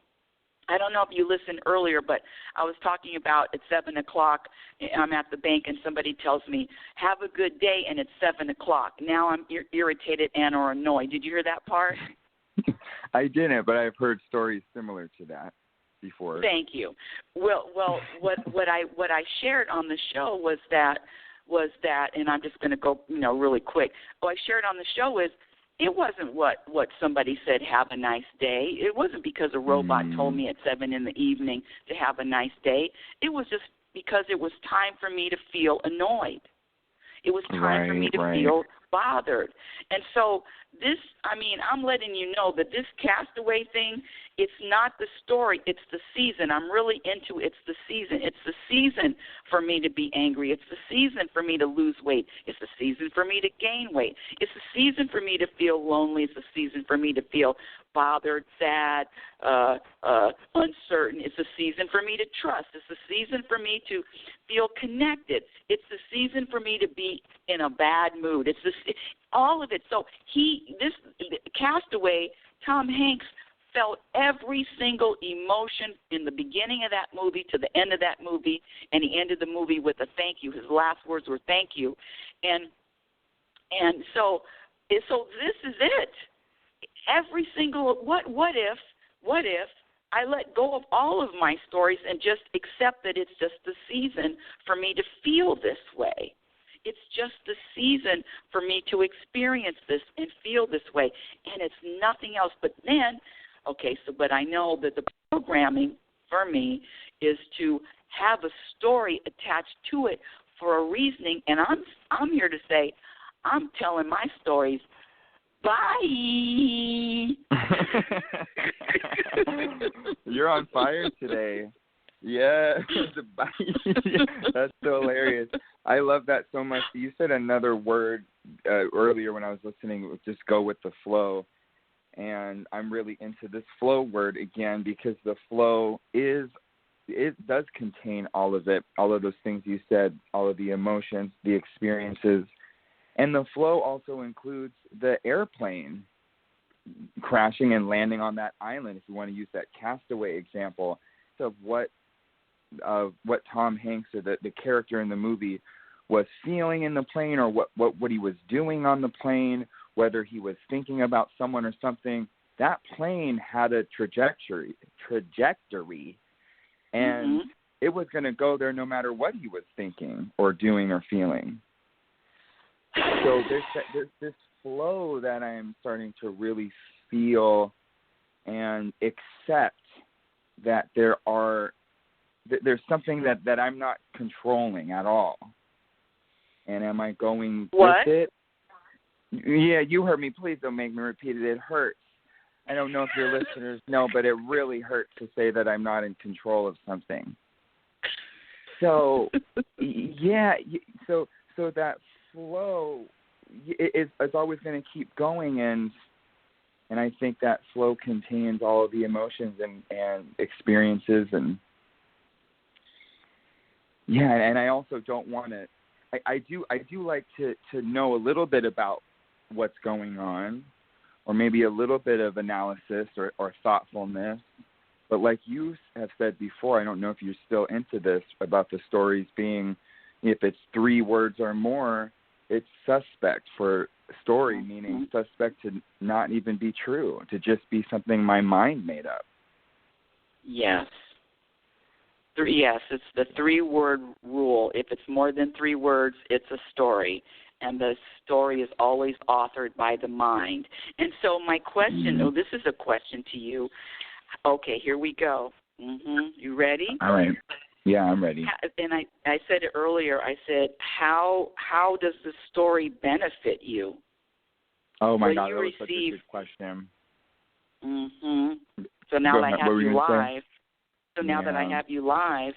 I don't know if you listened earlier, but I was talking about at 7 o'clock, I'm at the bank and somebody tells me, have a good day, and it's 7 o'clock. Now I'm irritated and or annoyed. Did you hear that part? I didn't, but I've heard stories similar to that before. Thank you. Well, what I shared on the show was that, and I'm just going to go, really quick. What I shared on the show is, it wasn't what somebody said, have a nice day. It wasn't because a robot told me at 7 in the evening to have a nice day. It was just because it was time for me to feel annoyed. It was time for me to feel bothered. And so I'm letting you know that this Castaway thing, it's not the story, it's the season. I'm really into it's the season. It's the season for me to be angry. It's the season for me to lose weight. It's the season for me to gain weight. It's the season for me to feel lonely. It's the season for me to feel bothered, sad, uncertain. It's the season for me to trust. It's the season for me to feel connected. It's the season for me to be in a bad mood. It's all of it. So this Castaway, Tom Hanks felt every single emotion in the beginning of that movie to the end of that movie, and he ended the movie with a thank you. His last words were thank you, and so this is it. Every single what if I let go of all of my stories and just accept that it's just the season for me to feel this way. It's just the season for me to experience this and feel this way, and it's nothing else. But then, but I know that the programming for me is to have a story attached to it for a reasoning, and I'm here to say I'm telling my stories. Bye. You're on fire today. Yeah. That's so hilarious. I love that so much. You said another word earlier when I was listening, just go with the flow. And I'm really into this flow word again because the flow it does contain all of it, all of those things you said, all of the emotions, the experiences. And the flow also includes the airplane crashing and landing on that island, if you want to use that Castaway example, of what Tom Hanks or the character in the movie was feeling in the plane, or what he was doing on the plane, whether he was thinking about someone or something. That plane had a trajectory, and it was going to go there no matter what he was thinking or doing or feeling. So there's this flow that I am starting to really feel and accept that there's something that I'm not controlling at all. And am I going with it? Yeah, you heard me. Please don't make me repeat it. It hurts. I don't know if your listeners know, but it really hurts to say that I'm not in control of something. So, yeah, so that flow is always going to keep going, and I think that flow contains all of the emotions and experiences, and and I also don't want to. I do like to know a little bit about what's going on, or maybe a little bit of analysis or thoughtfulness. But like you have said before, I don't know if you're still into this, about the stories being, if it's 3 words or more, it's suspect for story, meaning suspect to not even be true, to just be something my mind made up. Yes. Yes, it's the 3-word rule. If it's more than 3 words, it's a story. And the story is always authored by the mind. And so my question, this is a question to you. Okay, here we go. You ready? All right. Yeah, I'm ready. And I said it earlier. I said, how does the story benefit you? Oh, my God, that was such a good question. So now that I have you live, that I have you live,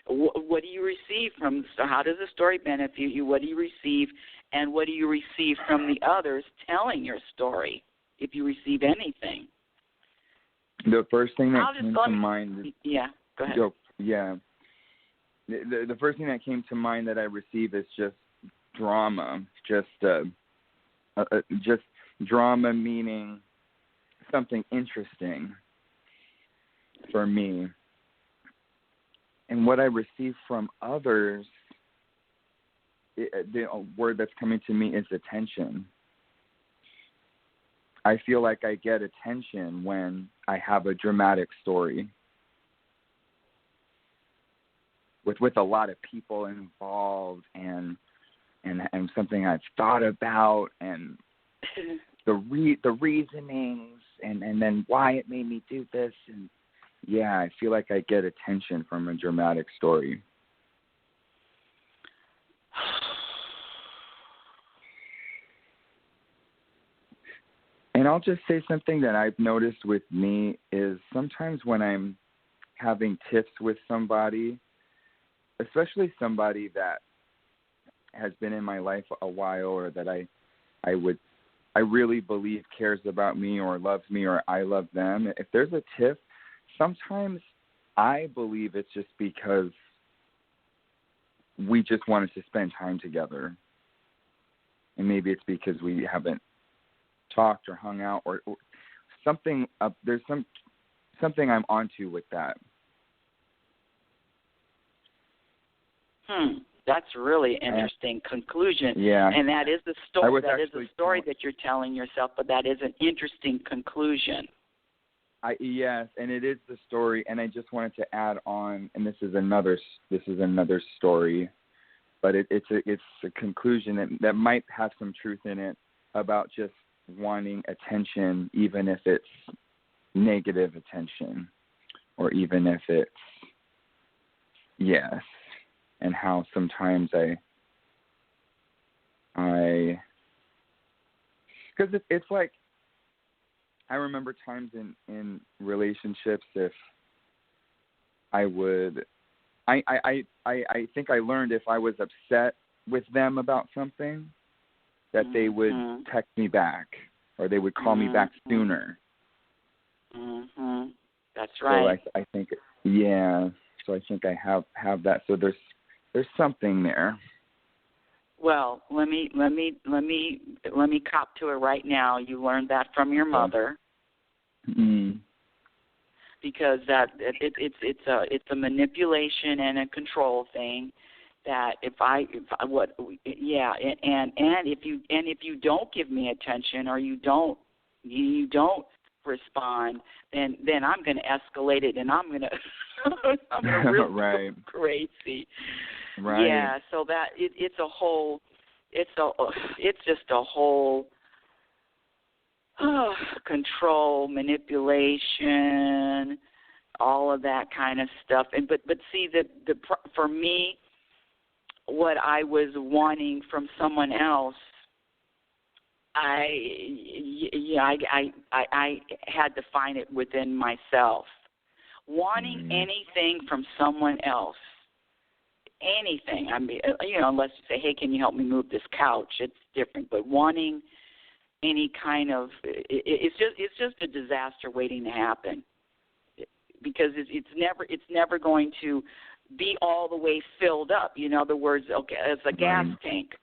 what do you receive from, so how does the story benefit you? What do you receive, and what do you receive from the others telling your story, if you receive anything? The first thing that came to mind. Yeah, go ahead. The first thing that came to mind that I receive is just drama. Just drama, meaning something interesting for me. And what I receive from others, the word that's coming to me is attention. I feel like I get attention when I have a dramatic story with a lot of people involved and something I've thought about and the reasonings and then why it made me do this, and yeah, I feel like I get attention from a dramatic story. And I'll just say something that I've noticed with me is sometimes when I'm having tiffs with somebody, especially somebody that has been in my life a while or that I really believe cares about me or loves me or I love them, if there's a tiff, sometimes I believe it's just because we just wanted to spend time together. And maybe it's because we haven't talked or hung out or something. There's something I'm onto with that. That's really interesting conclusion. Yeah. And that is the story. That is the story that you're telling yourself, but that is an interesting conclusion. Yes, and it is the story, and I just wanted to add on, and this is another story, but it's a conclusion that might have some truth in it about just wanting attention, even if it's negative attention, or even if it's and how sometimes because it's like, I remember times in relationships if I think I learned if I was upset with them about something that they would text me back or they would call me back sooner. That's right. So I think so I think I have that. So there's something there. Well, let me cop to it right now. You learned that from your mother, because that it's a manipulation and a control thing. That if you don't give me attention or you don't respond, then I'm going to escalate it and I'm going to really right. go crazy. Right. Yeah, so that it's just a whole control, manipulation, all of that kind of stuff. And but see for me, what I was wanting from someone else, I had to find it within myself. Wanting anything from someone else. Anything. I mean, unless you say, hey, can you help me move this couch? It's different. But wanting any kind of, it's just a disaster waiting to happen, because it's never going to be all the way filled up. In other words, okay, it's a gas tank,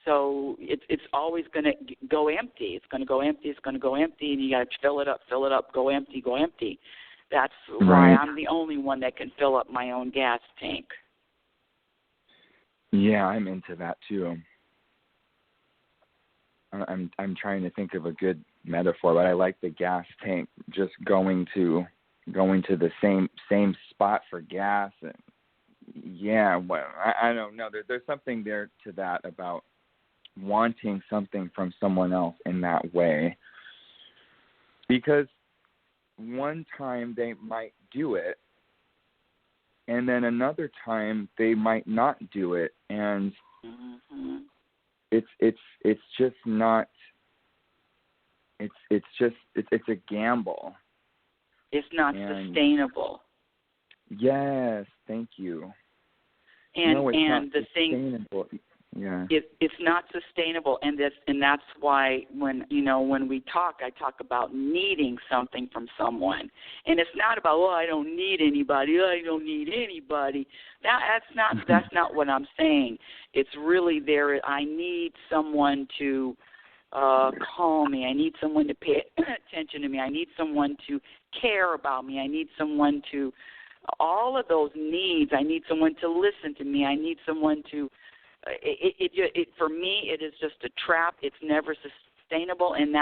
so it's always going to go empty. It's going to go empty. It's going to go empty, and you got to fill it up, go empty, go empty. That's why I'm the only one that can fill up my own gas tank. Yeah, I'm into that too. I'm trying to think of a good metaphor, but I like the gas tank, just going to the same spot for gas. And yeah, well, I don't know. There's something there to that about wanting something from someone else in that way, because one time they might do it, and then another time they might not do it, and it's just not. It's a gamble. It's not sustainable. Yes, thank you. And the thing, yeah, it's not sustainable, and that's why when we talk, I talk about needing something from someone, and it's not about I don't need anybody. I don't need anybody. That's not what I'm saying. It's really there. I need someone to call me. I need someone to pay attention to me. I need someone to care about me. I need someone to, all of those needs. I need someone to listen to me. I need someone to, for me, it is just a trap. It's never sustainable, and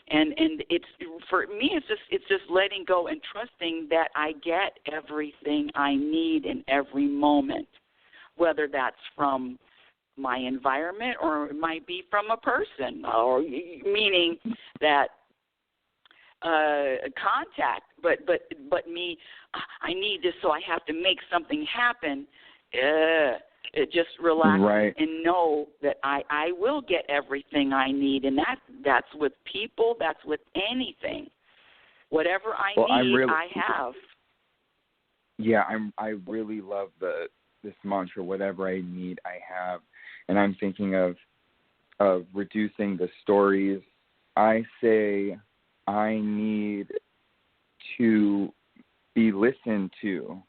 it's, for me, it's just letting go and trusting that I get everything I need in every moment, whether that's from my environment or it might be from a person, or meaning that contact, but me, I need this, so I have to make something happen. Just relax and know that I will get everything I need, and that's with people, that's with anything. Whatever I need, I have. Yeah, I really love this mantra. Whatever I need, I have. And I'm thinking of reducing the stories. I say I need to be listened to,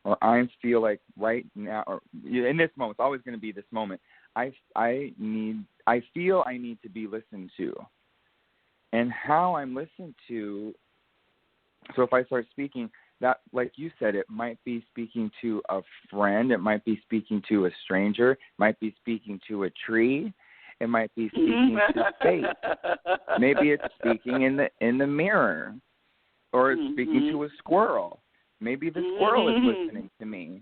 or I feel like right now, or in this moment, it's always going to be this moment. I feel I need to be listened to, and how I'm listened to. So if I start speaking, that, like you said, it might be speaking to a friend, it might be speaking to a stranger, it might be speaking to a tree, it might be speaking to space. Maybe it's speaking in the mirror, or it's speaking to a squirrel. Maybe the squirrel is listening to me.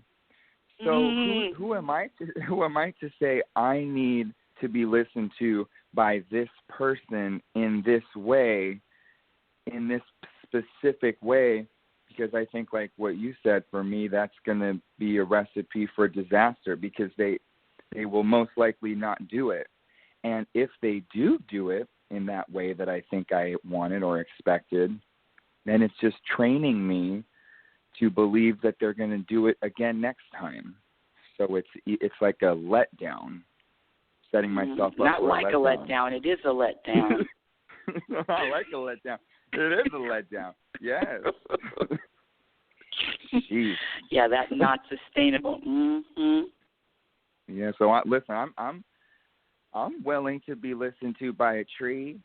So who am I to say I need to be listened to by this person in this way, in this specific way? Because I think, like what you said, for me, that's going to be a recipe for disaster, because they will most likely not do it. And if they do it in that way that I think I wanted or expected, then it's just training me to believe that they're going to do it again next time. So it's like a letdown, setting myself up not for like a letdown. It is a letdown. I like a letdown. It is a letdown. Yes. Jeez. Yeah, that's not sustainable. Yeah. So listen, I'm willing to be listened to by a tree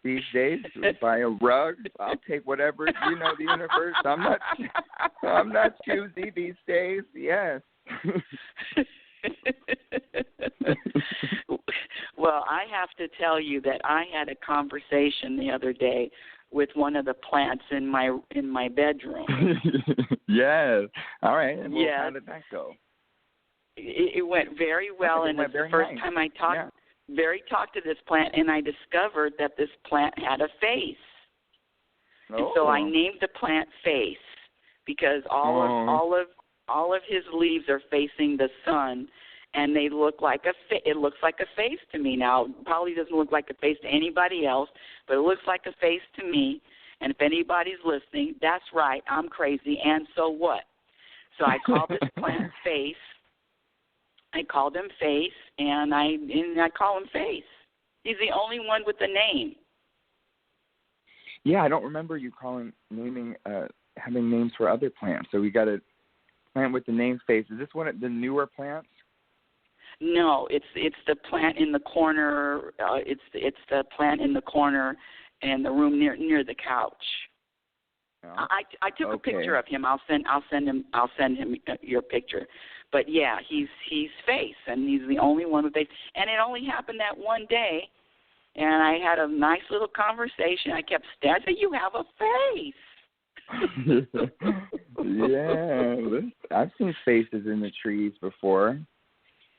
these days, by a rug. I'll take whatever, the universe. I'm not choosy these days. Yes. Well, I have to tell you that I had a conversation the other day with one of the plants in my bedroom. Yes. All right. And yes. How did that go? It went very well, and it's the first time I talked to this plant, and I discovered that this plant had a face. And so I named the plant Face, because all of his leaves are facing the sun, and they look like it looks like a face to me. Now, it probably doesn't look like a face to anybody else, but it looks like a face to me. And if anybody's listening, that's right, I'm crazy, and so what? So I called this plant Face. I called him Face, and I call him Face. He's the only one with the name. Yeah, I don't remember you having names for other plants. So we got a plant with the name Face. Is this one of the newer plants? No, it's the plant in the corner. It's the plant in the corner in the room near the couch. Oh. I took a picture of him. I'll send him your picture. But yeah, he's Face, and he's the only one with Face. And it only happened that one day, and I had a nice little conversation. I kept staring. I said, "You have a face." Yeah, I've seen faces in the trees before.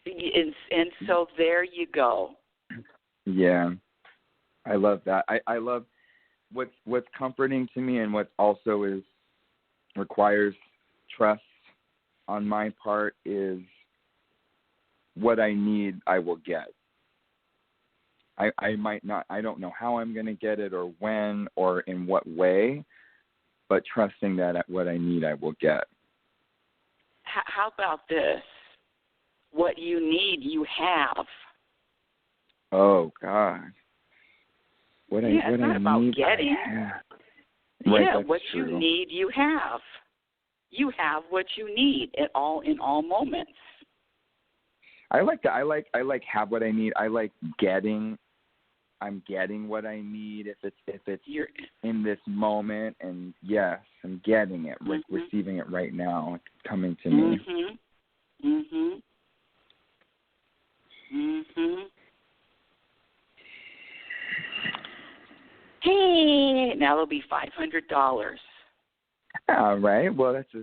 And so there you go. Yeah, I love that. I love what's comforting to me, and what also requires trust on my part is what I need, I will get. I might not, I don't know how I'm going to get it or when or in what way, but trusting that what I need, I will get. How about this? What you need, you have. Oh, God. It's not about getting. Right, what true. You need, you have. You have what you need in all moments. I like that. I like have what I need. I like getting. I'm getting what I need if it's You're in this moment, and yes, I'm getting it, receiving it right now, it's coming to me. Hey, now it'll be $500. All right. Well, that's a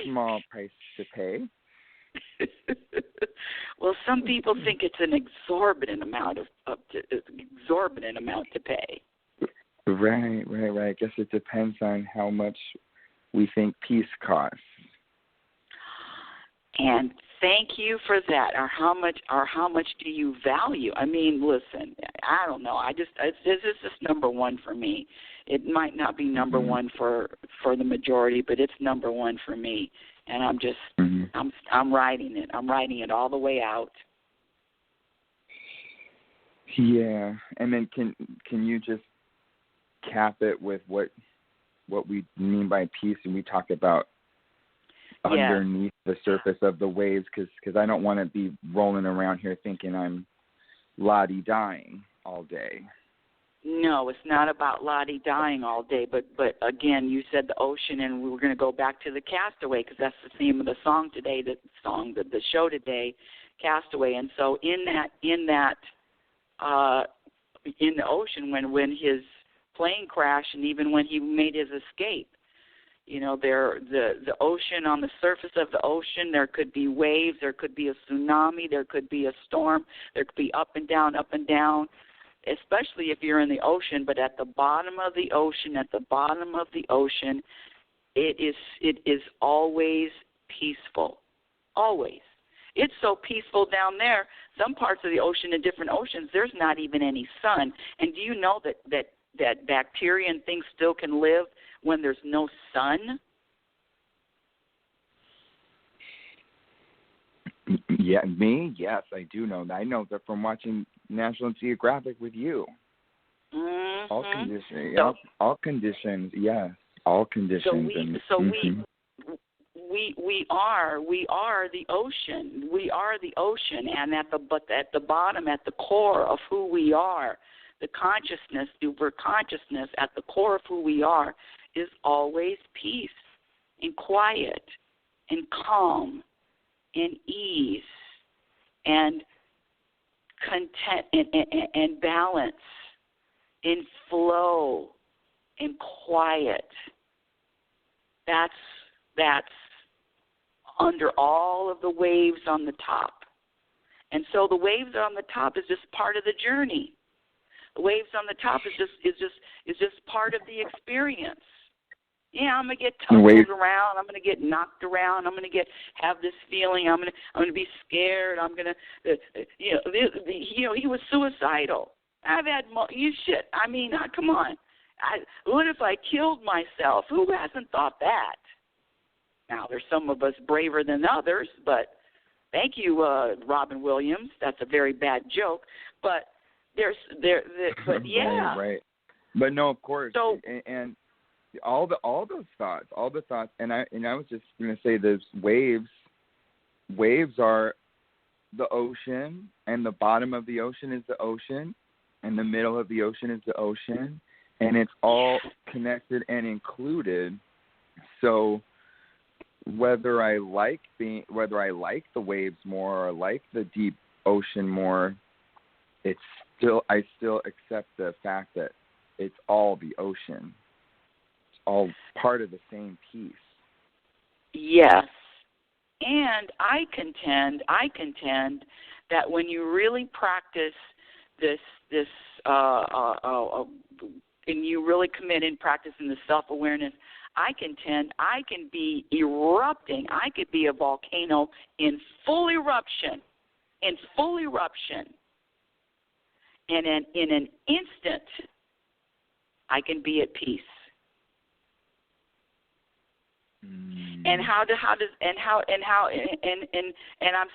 small price to pay. Well, some people think it's an exorbitant amount to pay. Right. I guess it depends on how much we think peace costs. And thank you for that. Or how much do you value? I mean, listen, I don't know. This is just number one for me. It might not be number one for the majority, but it's number one for me. And I'm just I'm writing it. I'm writing it all the way out. Yeah. And then can you just cap it with what we mean by peace, and we talk about underneath the surface of the waves, because I don't want to be rolling around here thinking I'm la-di-dying all day. No, it's not about la-di-dying all day, but again, you said the ocean, and we were going to go back to the Castaway, because that's the theme of the song today, the show today, Castaway. And so in the ocean, when his plane crashed, and even when he made his escape, you know, the ocean, on the surface of the ocean, there could be waves, there could be a tsunami, there could be a storm, there could be up and down, especially if you're in the ocean. But at the bottom of the ocean, it is always peaceful. Always. It's so peaceful down there. Some parts of the ocean, in different oceans, there's not even any sun. And do you know that bacteria and things still can live when there's no sun? Yeah, me? Yes, I do know that. I know that from watching National Geographic with you. Mm-hmm. All conditions, yes. All conditions. We are the ocean. We are the ocean, and at the bottom, at the core of who we are, the consciousness, the uber consciousness at the core of who we are is always peace and quiet and calm and ease and content and balance and flow and quiet. That's under all of the waves on the top. And so the waves on the top is just part of the journey. The waves on the top is just part of the experience. Yeah, I'm gonna get tumbled around. I'm gonna get knocked around. I'm gonna have this feeling. I'm gonna be scared. I'm gonna, he was suicidal. I've had shit. I mean, come on. What if I killed myself? Who hasn't thought that? Now, there's some of us braver than others, but thank you, Robin Williams. That's a very bad joke, but but yeah, right. But no, of course, so, and all those thoughts, and I was just going to say, those waves are the ocean, and the bottom of the ocean is the ocean, and the middle of the ocean is the ocean, and it's all connected and included. So whether I like the waves more or like the deep ocean more, it's still accept the fact that it's all the ocean. It's all part of the same piece. Yes. And I contend that when you really practice this and you really commit in practicing the self-awareness, I contend I can be erupting. I could be a volcano in full eruption. And in an instant, I can be at peace. And I'm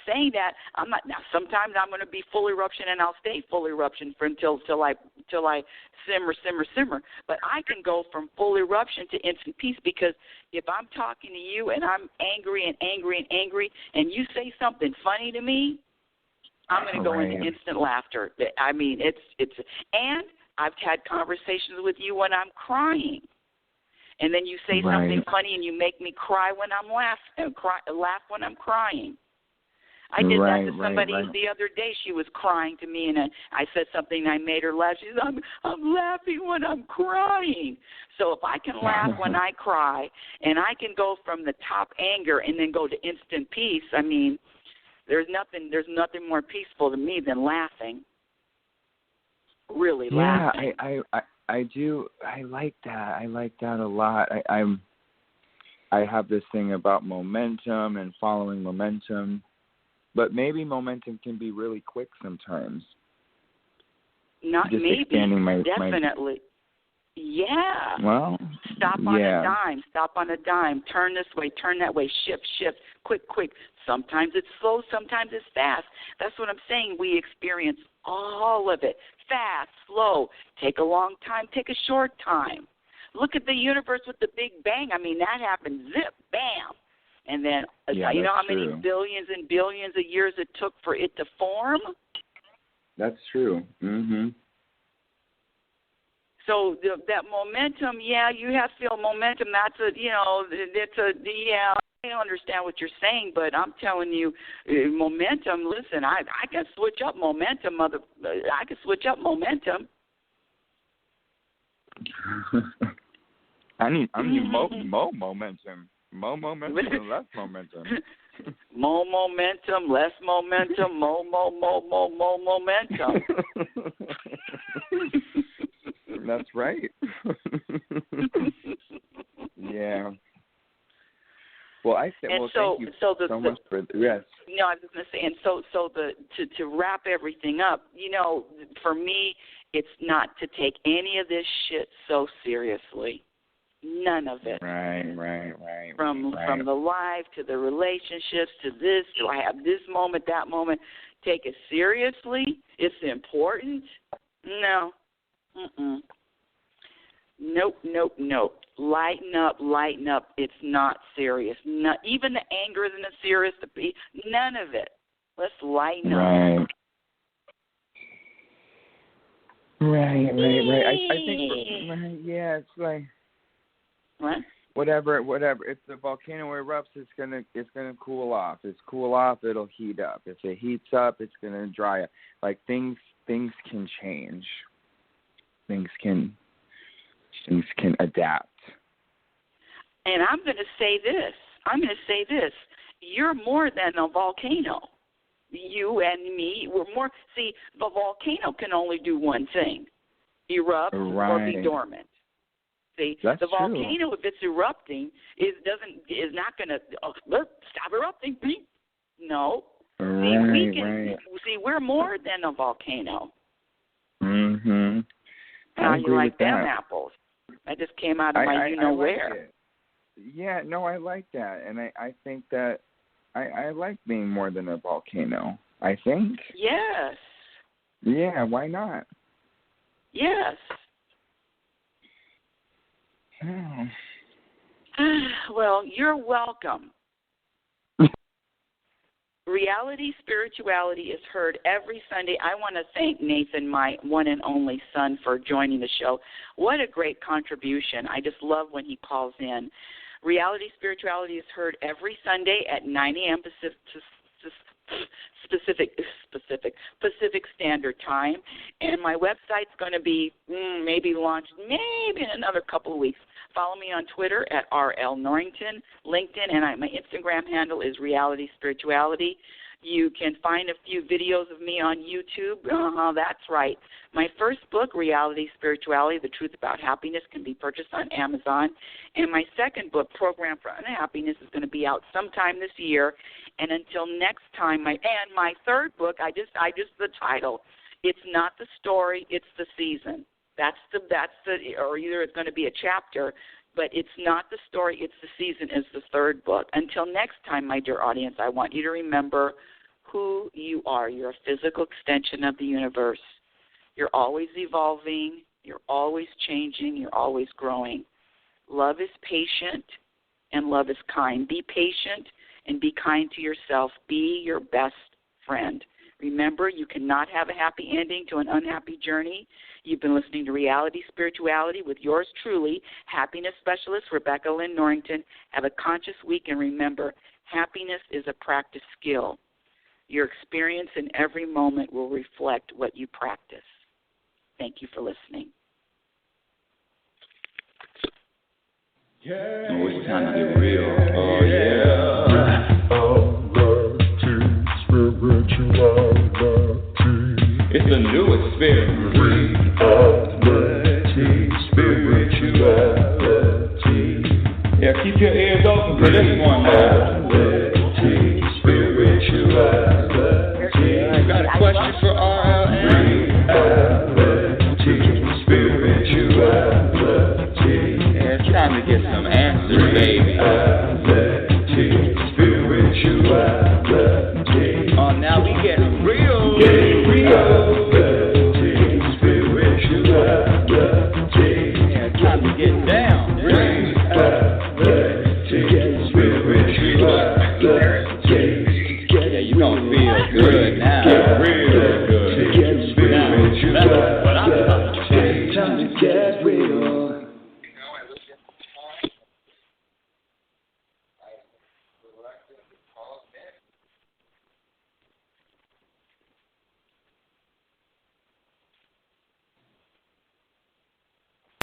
saying that I'm not now. Sometimes I'm going to be full eruption, and I'll stay full eruption for until I simmer. But I can go from full eruption to instant peace, because if I'm talking to you and I'm angry, and you say something funny to me, I'm going to go into instant laughter. I mean, it's and I've had conversations with you when I'm crying. And then you say something funny and you make me cry when I'm laughing, laugh when I'm crying. I did that to somebody the other day. She was crying to me, and I said something, and I made her laugh. She said, I'm laughing when I'm crying. So if I can laugh when I cry, and I can go from the top anger and then go to instant peace, I mean, there's nothing more peaceful to me than laughing. Really laughing. I do. I like that. I like that a lot. I have this thing about momentum and following momentum, but maybe momentum can be really quick sometimes. Not just maybe. Definitely. Yeah. Well. Stop on a dime. Turn this way. Turn that way. Shift. Quick. Sometimes it's slow. Sometimes it's fast. That's what I'm saying. We experience all of it. Fast, slow, take a long time, take a short time. Look at the universe with the Big Bang. I mean, that happened, zip, bam. And then, you know how many billions and billions of years it took for it to form? That's true. Mm-hmm. So that momentum, you have to feel momentum. That's I don't understand what you're saying, but I'm telling you, momentum. Listen, I can switch up momentum. I can switch up momentum. I need more momentum. More momentum, less momentum. More momentum, less momentum, more momentum. That's right. Yeah. Well, thank you so much for yes. No, I was going to say, and to wrap everything up, for me, it's not to take any of this shit so seriously. None of it. Right. From the life to the relationships to this, do I have this moment, that moment? Take it seriously. It's important. No. Nope. Lighten up. It's not serious. Even the anger isn't serious to be. None of it. Let's lighten up. Right. I think, it's like, what? Whatever. If the volcano erupts, it's gonna cool off. It's cool off, it'll heat up. If it heats up, it's gonna dry up. Like things can change. Things can adapt. And I'm going to say this. You're more than a volcano. You and me, we're more. See, the volcano can only do one thing: erupt or be dormant. See, that's the volcano, true. if it's erupting, is not going to stop erupting. No. See, we're more than a volcano. Mhm. How you like them apples? I just came out of my you-know-where. Yeah, no, I like that. And I think that I like being more than a volcano, I think. Yes. Yeah, why not? Yes. Oh. Well, you're welcome. Reality Spirituality is heard every Sunday. I want to thank Nathan, my one and only son, for joining the show. What a great contribution. I just love when he calls in. Reality Spirituality is heard every Sunday at 9 a.m. Pacific Standard Time, and my website's going to be maybe launched maybe in another couple of weeks. Follow me on Twitter at RL Norrington, LinkedIn, and my Instagram handle is RealitySpirituality. You can find a few videos of me on YouTube. That's right. My first book, Reality Spirituality, The Truth About Happiness, can be purchased on Amazon. And my second book, Program for Unhappiness, is going to be out sometime this year. And until next time, my third book, the title, it's not the story, it's the season. Or either it's going to be a chapter, but it's not the story, it's the season is the third book. Until next time, my dear audience, I want you to remember who you are. You're a physical extension of the universe. You're always evolving. You're always changing. You're always growing. Love is patient and love is kind. Be patient and be kind to yourself. Be your best friend. Remember, you cannot have a happy ending to an unhappy journey. You've been listening to Reality Spirituality with yours truly, happiness specialist Rebecca Lynn Norrington. Have a conscious week, and remember, happiness is a practice skill. Your experience in every moment will reflect what you practice. Thank you for listening. Yeah. Oh, it's time to get real. Oh, yeah. It's the new experience. Reality Spirituality. Yeah, keep your ears open for this one now. Reality Spirituality. You got a question for RLN? Reality Spirituality. Yeah, it's time to get some answers, baby.